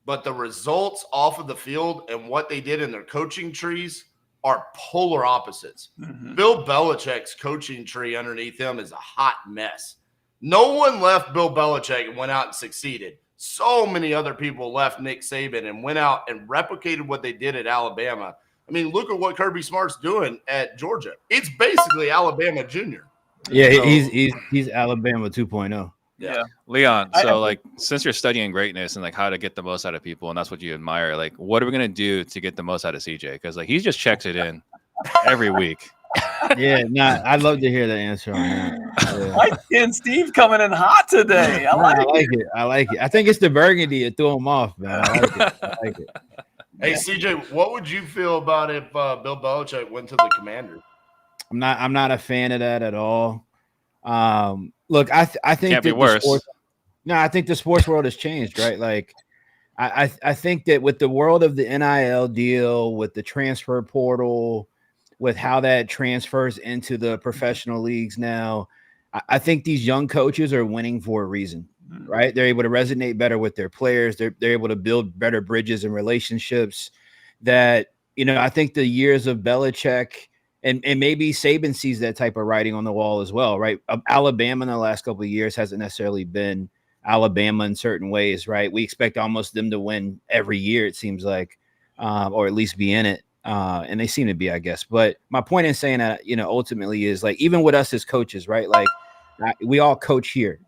S3: But the results off of the field and what they did in their coaching trees are polar opposites. Mm-hmm. Bill Belichick's coaching tree underneath him is a hot mess. No one left Bill Belichick and went out and succeeded. So many other people left Nick Saban and went out and replicated what they did at Alabama. I mean, look at what Kirby Smart's doing at Georgia. It's basically Alabama Junior.
S4: Yeah, so, he's Alabama 2.0.
S5: Yeah.
S2: Leon, so like since you're studying greatness and like how to get the most out of people, and that's what you admire, like what are we gonna do to get the most out of CJ? Because like he just checks it in every week.
S4: Yeah, I'd love to hear the answer on that. Yeah.
S5: Mike and Steve coming in hot today. I like it.
S4: I like it. I think it's the burgundy that threw him off, man. I like it.
S3: Hey, CJ, what would you feel about if Bill Belichick went to the Commanders?
S4: I'm not a fan of that at all. Look, I think
S2: Can't be worse.
S4: I think the sports world has changed, right? Like, I think that with the world of the NIL deal, with the transfer portal, with how that transfers into the professional leagues now, I think these young coaches are winning for a reason, right? They're able to resonate better with their players. They're able to build better bridges and relationships that, I think the years of Belichick and maybe Saban sees that type of writing on the wall as well, right? Alabama in the last couple of years hasn't necessarily been Alabama in certain ways, right? We expect almost them to win every year, it seems like, or at least be in it. And they seem to be, I guess. But my point in saying that, ultimately is like, even with us as coaches, right? Like we all coach here.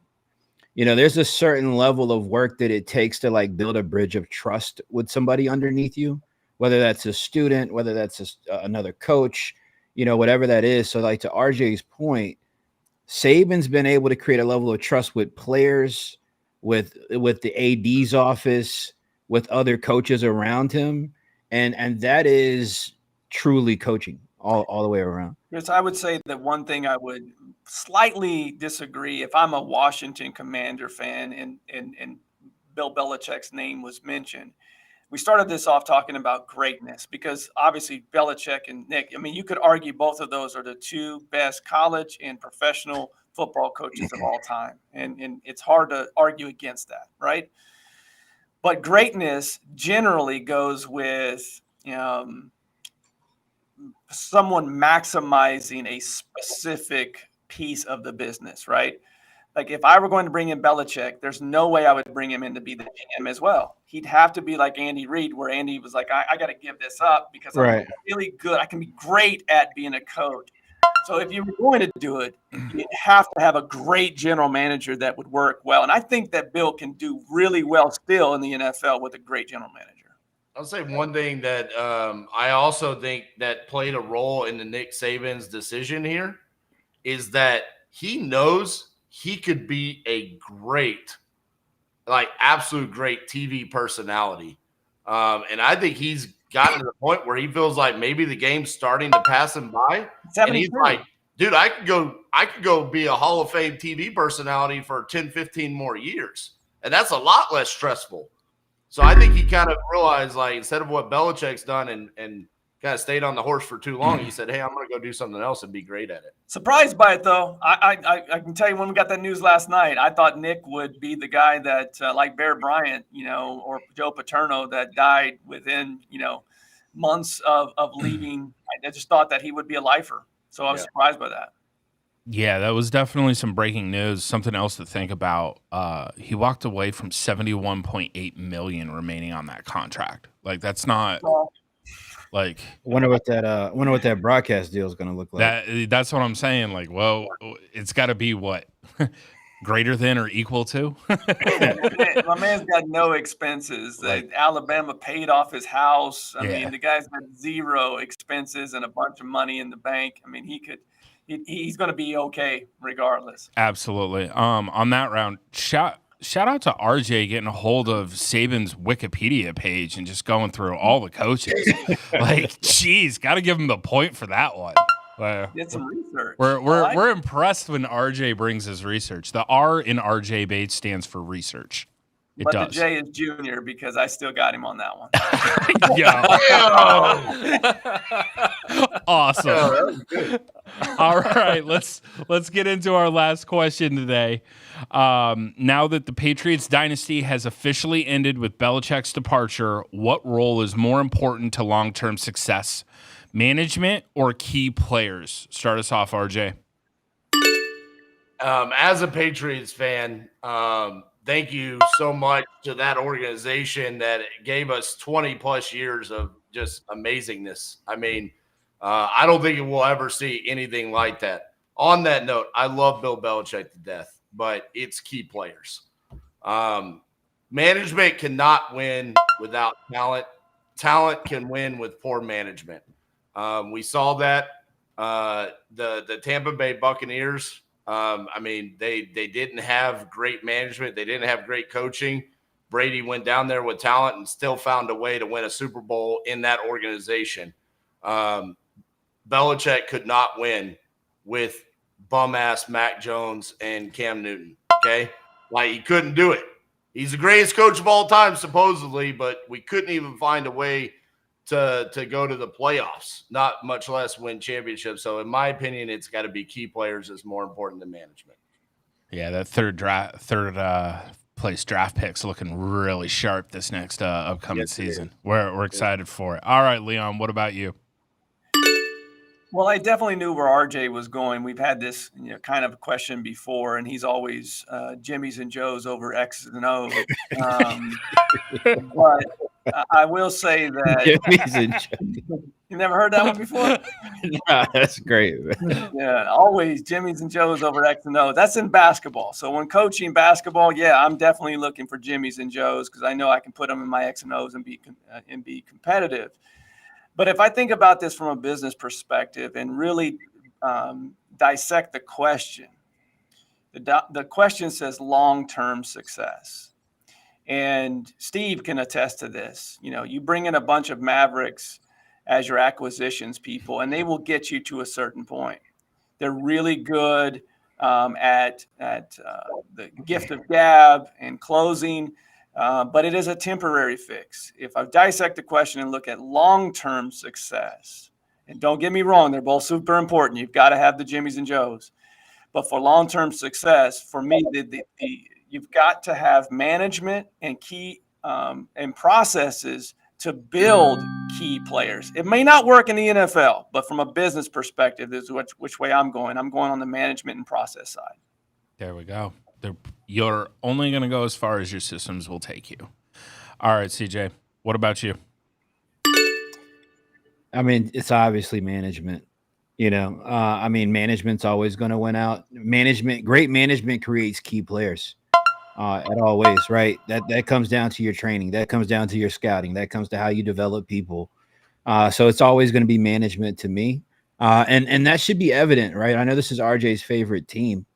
S4: There's a certain level of work that it takes to like build a bridge of trust with somebody underneath you, whether that's a student, whether that's another coach, whatever that is. So like to RJ's point, Saban's been able to create a level of trust with players, with the AD's office, with other coaches around him. And that is truly coaching all the way around.
S5: Yes, I would say that one thing I would slightly disagree if I'm a Washington Commander fan and Bill Belichick's name was mentioned. We started this off talking about greatness because obviously Belichick and Nick, I mean, you could argue both of those are the two best college and professional football coaches of all time. And it's hard to argue against that, right? But greatness generally goes with someone maximizing a specific piece of the business, right? Like if I were going to bring in Belichick, there's no way I would bring him in to be the GM as well. He'd have to be like Andy Reid, where Andy was like, I got to give this up because I'm really good. I can be great at being a coach. So if you were going to do it, you'd have to have a great general manager that would work well. And I think that Bill can do really well still in the NFL with a great general manager.
S3: I'll say one thing that I also think that played a role in the Nick Saban's decision here is that he knows he could be a great, like absolute great TV personality. And I think he's gotten to the point where he feels like maybe the game's starting to pass him by. And he's like, dude, I could go be a Hall of Fame TV personality for 10, 15 more years. And that's a lot less stressful. So I think he kind of realized, like, instead of what Belichick's done and kind of stayed on the horse for too long, he said, hey, I'm going to go do something else and be great at it.
S5: Surprised by it, though. I can tell you when we got that news last night, I thought Nick would be the guy that, like Bear Bryant, or Joe Paterno, that died within, months of leaving. I just thought that he would be a lifer. So I was surprised by that.
S1: Yeah, that was definitely some breaking news. Something else to think about. He walked away from $71.8 million remaining on that contract. Like that's not like.
S4: Wonder what that broadcast deal is going to look like.
S1: That's what I'm saying. Like, well, it's got to be what greater than or equal to.
S5: My man's got no expenses. Alabama paid off his house. I mean, the guy's got zero expenses and a bunch of money in the bank. I mean, he's going to be okay regardless.
S1: Absolutely. On that round, shout out to RJ getting a hold of Saban's Wikipedia page and just going through all the coaches. Like, geez, got to give him the point for that one.
S5: Did some research.
S1: We're impressed when RJ brings his research. The R in RJ Bates stands for research. It does.
S5: The J is junior because I still got him on that one.
S1: Awesome. All right, let's get into our last question today. Now that the Patriots dynasty has officially ended with Belichick's departure, what role is more important to long-term success? Management or key players? Start us off, RJ.
S3: As a Patriots fan, thank you so much to that organization that gave us 20 plus years of just amazingness. I mean, I don't think we'll ever see anything like that. On that note, I love Bill Belichick to death, but it's key players. Management cannot win without talent. Talent can win with poor management. We saw that the Tampa Bay Buccaneers. They didn't have great management. They didn't have great coaching. Brady went down there with talent and still found a way to win a Super Bowl in that organization. Belichick could not win with bum-ass Mac Jones and Cam Newton, okay? Like, he couldn't do it. He's the greatest coach of all time, supposedly, but we couldn't even find a way to go to the playoffs, not much less win championships. So, in my opinion, it's got to be key players is more important than management.
S1: Yeah, that third place draft pick's looking really sharp this next upcoming season. We're excited for it. All right, Leon, what about you?
S5: Well, I definitely knew where RJ was going. We've had this kind of question before, and he's always Jimmy's and Joe's over X's and O's. But I will say that
S4: Jimmy's and Joe's.
S5: You never heard that one before?
S4: No, that's great.
S5: Yeah, always Jimmy's and Joe's over X and O's. That's in basketball. So when coaching basketball, yeah, I'm definitely looking for Jimmy's and Joe's because I know I can put them in my X and O's and be competitive. But if I think about this from a business perspective and really dissect the question, the question says long-term success. And Steve can attest to this. You bring in a bunch of Mavericks as your acquisitions people, and they will get you to a certain point. They're really good at the gift of gab and closing. But it is a temporary fix. If I dissect the question and look at long-term success, and don't get me wrong, they're both super important. You've got to have the Jimmys and Joes. But for long-term success, for me, you've got to have management and key and processes to build key players. It may not work in the NFL, but from a business perspective, this is which way I'm going. I'm going on the management and process side.
S1: There we go. You're only going to go as far as your systems will take you. All right, CJ, what about you?
S4: I mean, it's obviously management. Management's always going to win out. Great management creates key players at all ways, right? That comes down to your training. That comes down to your scouting. That comes to how you develop people. So it's always going to be management to me. And that should be evident, right? I know this is RJ's favorite team.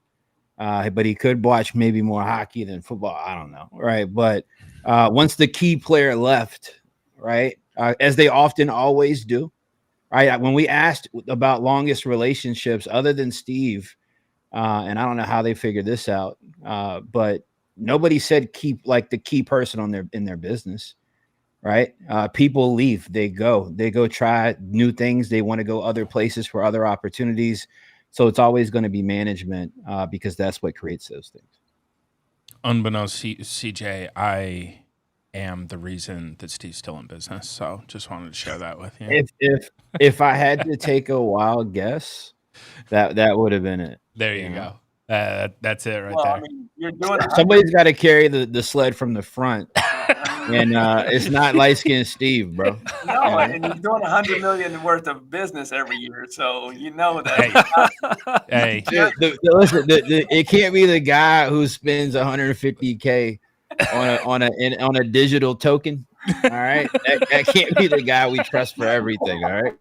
S4: But he could watch maybe more hockey than football. I don't know. Right. But once the key player left, right, as they often always do, right. When we asked about longest relationships other than Steve, and I don't know how they figured this out, but nobody said keep like the key person in their business. Right. People leave. They go try new things. They want to go other places for other opportunities. So it's always going to be management because that's what creates those things.
S1: Unbeknownst to CJ, I am the reason that Steve's still in business. So just wanted to share that with you.
S4: If I had to take a wild guess, that would have been it.
S1: There you go. That's it right there.
S5: I mean, you're doing
S4: Somebody's got to carry the sled from the front. And it's not light-skinned Steve, bro.
S5: No, and he's doing $100 million worth of business every year, so you know that.
S1: Hey,
S4: listen, it can't be the guy who spends $150K on a digital token. All right, that can't be the guy we trust for everything. All right.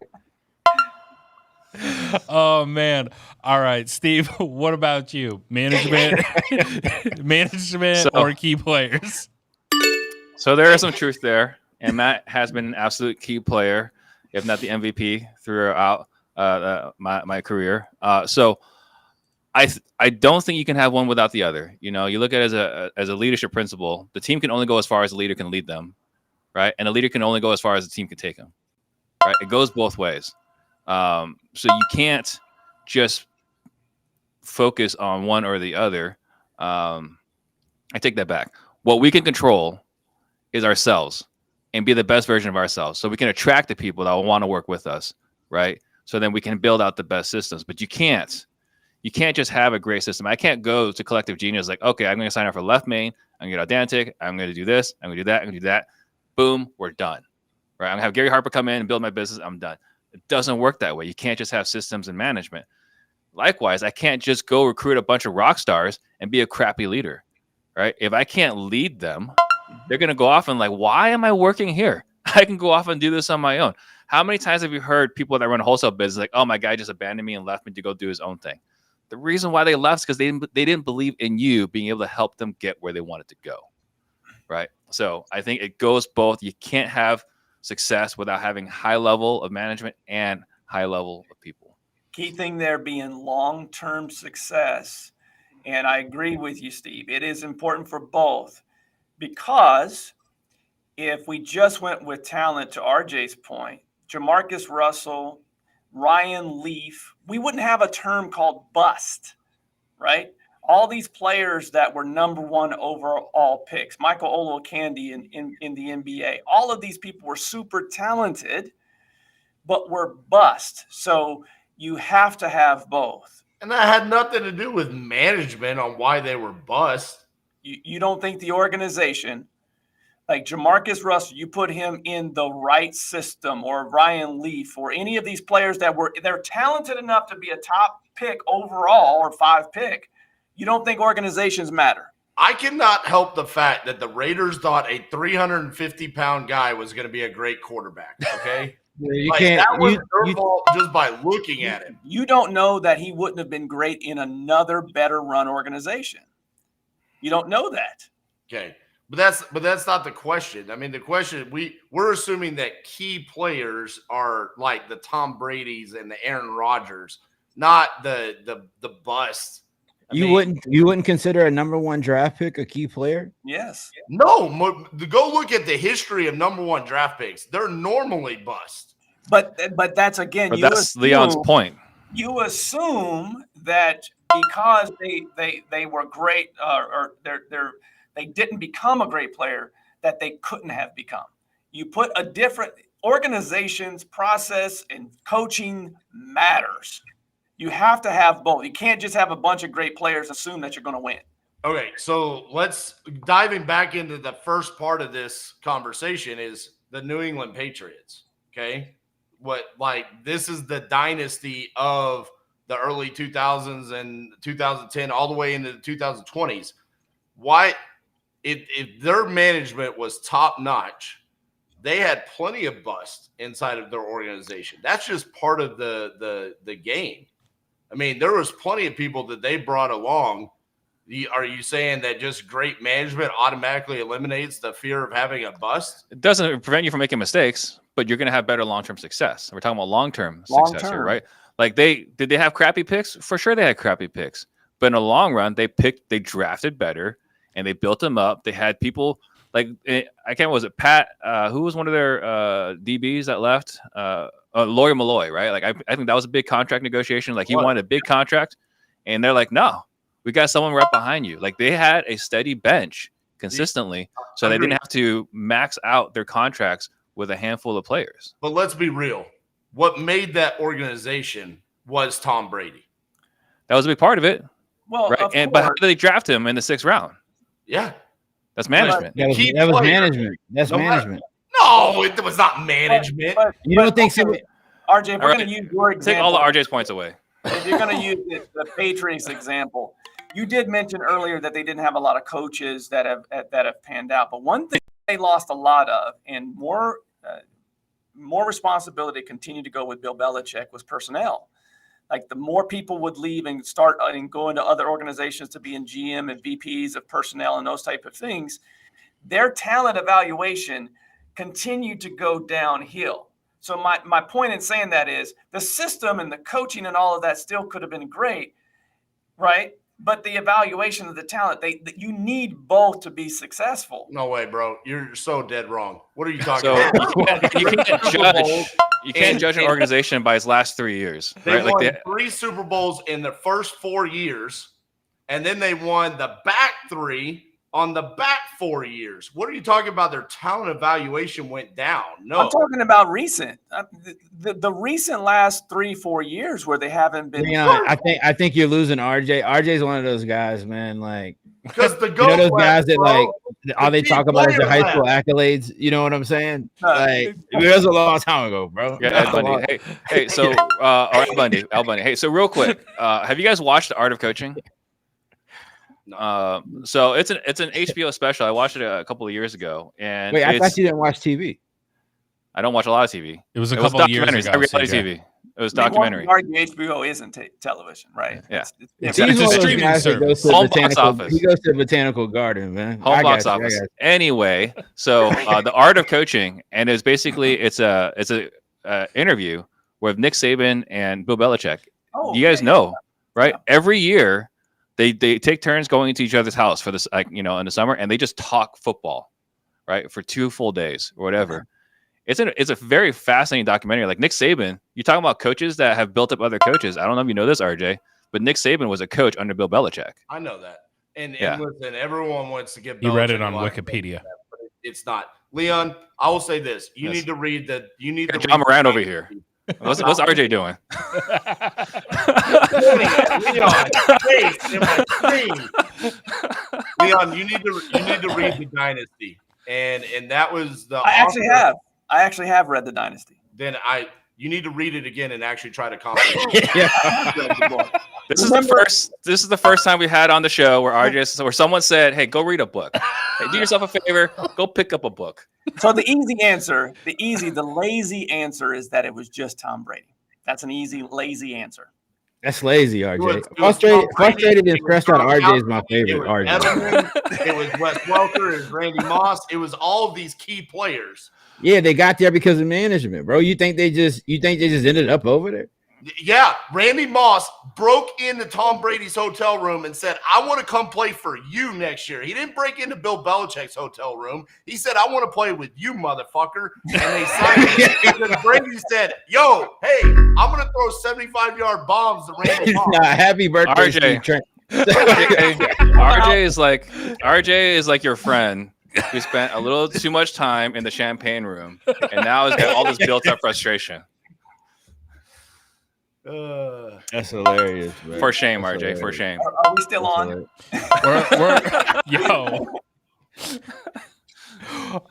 S1: Oh man. All right, Steve, what about you? Management or key players?
S2: So there is some truth there, and Matt has been an absolute key player, if not the MVP throughout my career. So I don't think you can have one without the other. You look at it as a leadership principle. The team can only go as far as the leader can lead them, right? And the leader can only go as far as the team can take them, right? It goes both ways. So you can't just focus on one or the other. I take that back. What we can control is ourselves and be the best version of ourselves. So we can attract the people that will want to work with us, right? So then we can build out the best systems. But you can't just have a great system. I can't go to Collective Genius like, okay, I'm going to sign up for Left Main. I'm going to get Audantic. I'm going to do this. I'm going to do that. I'm going to do that. Boom, we're done, right? I'm going to have Gary Harper come in and build my business. I'm done. It doesn't work that way. You can't just have systems and management. Likewise, I can't just go recruit a bunch of rock stars and be a crappy leader, right? If I can't lead them, they're going to go off and like, why am I working here? I can go off and do this on my own. How many times have you heard people that run a wholesale business like, oh, my guy just abandoned me and left me to go do his own thing? The reason why they left is because they didn't believe in you being able to help them get where they wanted to go, right? So I think it goes both. You can't have success without having high level of management and high level of people.
S5: Key thing there being long-term success. And I agree with you, Steve. It is important for both, because if we just went with talent, to RJ's point, Jamarcus Russell, Ryan Leaf, we wouldn't have a term called bust, right? All these players that were number one overall picks, Michael Olowokandi in the NBA, all of these people were super talented, but were bust. So you have to have both.
S3: And that had nothing to do with management on why they were bust.
S5: You don't think the organization, like Jamarcus Russell, you put him in the right system, or Ryan Leaf, or any of these players they're talented enough to be a top pick overall or 5 pick. You don't think organizations matter?
S3: I cannot help the fact that the Raiders thought a 350-pound guy was going to be a great quarterback. Okay.
S4: You
S3: like,
S4: can't.
S3: That was their fault just by looking at him.
S5: You don't know that he wouldn't have been great in another better run organization. You don't know that.
S3: Okay. But that's not the question. I mean, the question, we're assuming that key players are like the Tom Brady's and the Aaron Rodgers, not the bust.
S4: You wouldn't consider a number 1 draft pick a key player?
S5: Yes.
S3: No, go look at the history of number 1 draft picks. They're normally bust.
S5: But that's again.
S2: But that's Leon's point.
S5: You assume that because they were great, or they didn't become a great player, that they couldn't have become. You put a different organization's process and coaching matters. You have to have both. You can't just have a bunch of great players assume that you're going to win.
S3: Okay, so let's diving back into the first part of this conversation is the New England Patriots. Okay, this is the dynasty of the early 2000s and 2010 all the way into the 2020s. Why, if their management was top notch, they had plenty of bust inside of their organization. That's just part of the game. I mean, there was plenty of people that they brought along. Are you saying that just great management automatically eliminates the fear of having a bust?
S2: It doesn't prevent you from making mistakes, but you're going to have better long-term success. We're talking about long-term success here, right? Like did they have crappy picks? For sure they had crappy picks. But in the long run, they drafted better and they built them up. They had people like, was it Pat? Who was one of their DBs that left? Lawyer Malloy, right? Like I think that was a big contract negotiation. Like he wanted a big contract, and they're like, no, we got someone right behind you. Like they had a steady bench consistently, so they didn't have to max out their contracts with a handful of players.
S3: But let's be real. What made that organization was Tom Brady.
S2: That was a big part of it.
S5: Well,
S2: right? But how did they draft him in the 6th round?
S3: Yeah.
S2: That's management.
S4: That was management. That's management.
S3: No, it was not management.
S4: You don't think so?
S5: RJ, if we're going to use your example.
S2: Take all of RJ's points away.
S5: If you're going to use the Patriots example, you did mention earlier that they didn't have a lot of coaches that have panned out. But one thing they lost a lot of, and more responsibility continued to go with Bill Belichick, was personnel. Like the more people would leave and start and go into other organizations to be in GM and VPs of personnel and those type of things, their talent evaluation continued to go downhill. So my point in saying that is the system and the coaching and all of that still could have been great, right? But the evaluation of the talent, you need both to be successful.
S3: No way, bro. You're so dead wrong. What are you talking about?
S2: You can't judge an organization by its last 3 years.
S3: They won 3 Super Bowls in the first 4 years, and then they won the back 3 on the back 4 years. What are you talking about? Their talent evaluation went down. No,
S5: I'm talking about recent. The recent last 3-4 years where they haven't been.
S4: Yeah, I think you're losing RJ. RJ's one of those guys, man. Like
S3: because the
S4: those guys that like all they talk about is their high school accolades. You know what I'm saying? Like it was a long time ago, bro.
S2: Yeah, Ed Bundy. Hey, so or Al Bundy. Hey, so real quick, have you guys watched The Art of Coaching? So it's an HBO special. I watched it a couple of years ago, and
S4: wait, I thought you didn't watch TV.
S2: I don't watch a lot of TV.
S1: It was a couple of years ago.
S2: Reality TV. It was documentary.
S5: HBO isn't television, right?
S2: Yeah,
S1: it's a streaming service.
S2: Home box office.
S4: He goes to the Botanical Garden, man.
S2: Home box office. Anyway, so The Art of Coaching, and it's a interview with Nick Saban and Bill Belichick.
S5: Oh,
S2: you guys know, right? Yeah. Every year, they take turns going into each other's house for this, in the summer, and they just talk football, right, for 2 full days or whatever. It's a very fascinating documentary. Like Nick Saban, you're talking about coaches that have built up other coaches. I don't know if you know this, RJ, but Nick Saban was a coach under Bill Belichick.
S3: I know that. And listen, everyone wants to give.
S1: You read it on Wikipedia.
S3: But it's not. Leon, I will say this: you need to read that. You need to.
S2: John Moran over here. What's RJ doing?
S3: Leon, you need to read The Dynasty, and that was the.
S5: I actually have read The Dynasty.
S3: Then you need to read it again and actually try to comprehend.
S2: This is the first time we had on the show where someone said, "Hey, go read a book. Hey, do yourself a favor, go pick up a book."
S5: So the lazy answer is that it was just Tom Brady. That's an easy, lazy answer.
S4: That's lazy, RJ. Frustrated and stressed out RJ is my favorite. RJ.
S3: Edelman, it was Wes Welker, it was Randy Moss. It was all of these key players.
S4: Yeah, they got there because of management, bro. You think they just ended up over there?
S3: Yeah, Randy Moss broke into Tom Brady's hotel room and said, "I want to come play for you next year." He didn't break into Bill Belichick's hotel room. He said, "I want to play with you, motherfucker." And they signed it. And Brady said, "Yo, hey, I'm going to throw 75-yard bombs to Randy Moss."
S4: Happy birthday,
S2: RJ. RJ is like your friend who spent a little too much time in the champagne room and now has got all this built-up frustration.
S4: That's hilarious, man.
S2: For shame, that's RJ. Hilarious. For shame.
S5: Are we still on?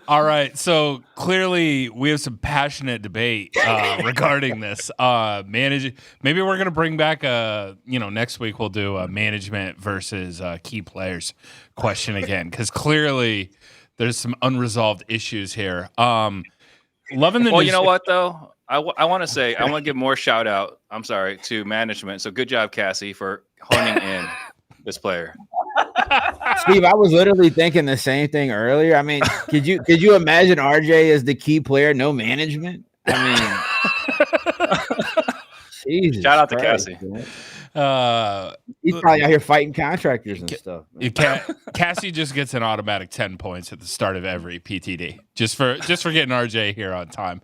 S1: All right. So clearly, we have some passionate debate regarding this. Maybe we're gonna bring back next week we'll do a management versus key players question again, because clearly there's some unresolved issues here. Loving the.
S2: Well, you know what though. I want to give more shout out. I'm sorry, to management. So good job, Cassie, for honing in this player.
S4: Steve, I was literally thinking the same thing earlier. I mean, could you imagine RJ as the key player, no management? I mean, Jesus
S2: shout out
S4: Christ,
S2: to Cassie.
S4: Man. He's probably out here fighting contractors and stuff.
S1: Cassie just gets an automatic 10 points at the start of every PTD just for getting RJ here on time.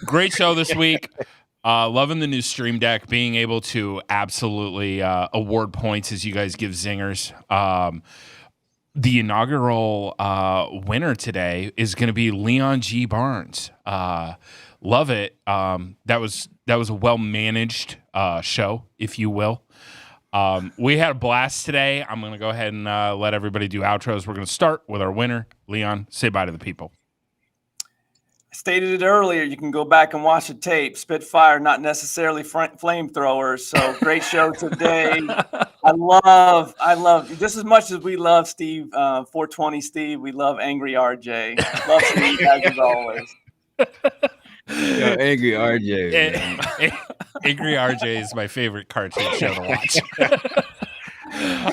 S1: Great show this week. Loving the new Stream Deck, being able to absolutely award points as you guys give zingers. The inaugural winner today is going to be Leon G. Barnes. Love it. That was a well-managed show, if you will. We had a blast today. I'm going to go ahead and let everybody do outros. We're going to start with our winner. Leon, say bye to the people.
S5: I stated it earlier. You can go back and watch the tape. Spitfire, not necessarily flamethrowers. So great show today. I love just as much as we love Steve, 420 Steve. We love Angry RJ. Love Steve as always.
S4: Yo, Angry RJ.
S1: Angry RJ is my favorite cartoon show to watch.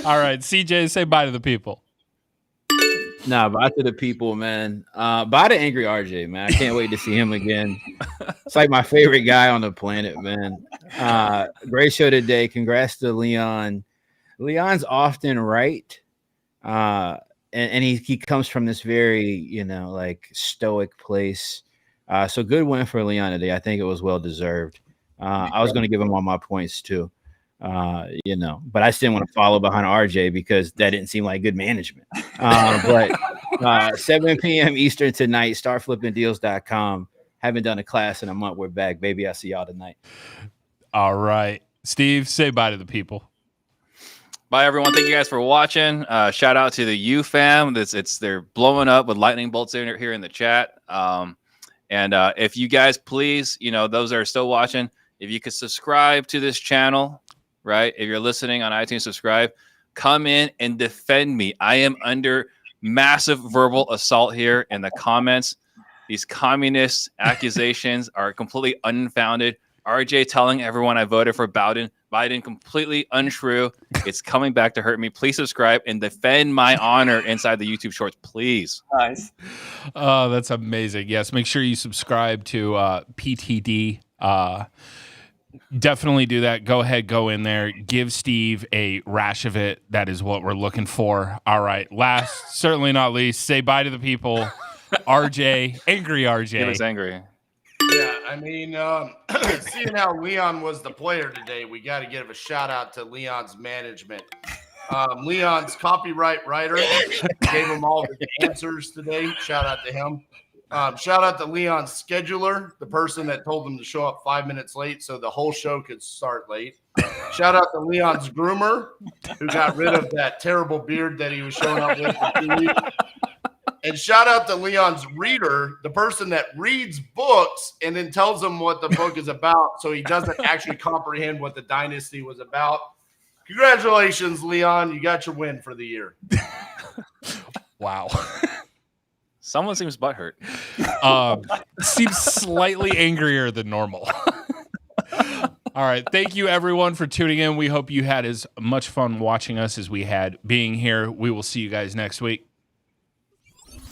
S1: All right, CJ, say bye to the people.
S4: Nah, bye to the people, man. Bye to Angry RJ, man. I can't wait to see him again. It's like my favorite guy on the planet, man. Great show today. Congrats to Leon. Leon's often right. And he comes from this very, stoic place. So good win for Leon today. I think it was well deserved. I was going to give him all my points too, but I just didn't want to follow behind RJ because that didn't seem like good management. But 7 p.m. Eastern tonight, startflippingdeals.com. Haven't done a class in a month. We're back, baby. I'll see y'all tonight.
S1: All right. Steve, say bye to the people.
S2: Bye, everyone. Thank you guys for watching. Shout out to the U fam. They're blowing up with lightning bolts here in the chat. And if you guys please, those that are still watching, if you could subscribe to this channel, right? If you're listening on iTunes, subscribe. Come in and defend me. I am under massive verbal assault here in the comments. These communist accusations are completely unfounded. RJ telling everyone I voted for Biden, completely untrue. It's coming back to hurt me. Please subscribe and defend my honor inside the YouTube shorts, please.
S5: Nice.
S1: Oh, that's amazing. Yes, make sure you subscribe to PTD. Definitely do that. Go ahead, go in there. Give Steve a rash of it. That is what we're looking for. All right. Last, certainly not least, say bye to the people. RJ, angry RJ.
S2: He was angry.
S3: Yeah, I mean, seeing how Leon was the player today, we got to give a shout out to Leon's management. Leon's copyright writer gave him all the answers today. Shout out to him. Shout out to Leon's scheduler, the person that told him to show up 5 minutes late so the whole show could start late. Shout out to Leon's groomer, who got rid of that terrible beard that he was showing up with for 2 weeks. And shout out to Leon's reader, the person that reads books and then tells him what the book is about so he doesn't actually comprehend what the dynasty was about. Congratulations, Leon. You got your win for the year.
S1: Wow.
S2: Someone seems butthurt.
S1: Seems slightly angrier than normal. All right. Thank you, everyone, for tuning in. We hope you had as much fun watching us as we had being here. We will see you guys next week.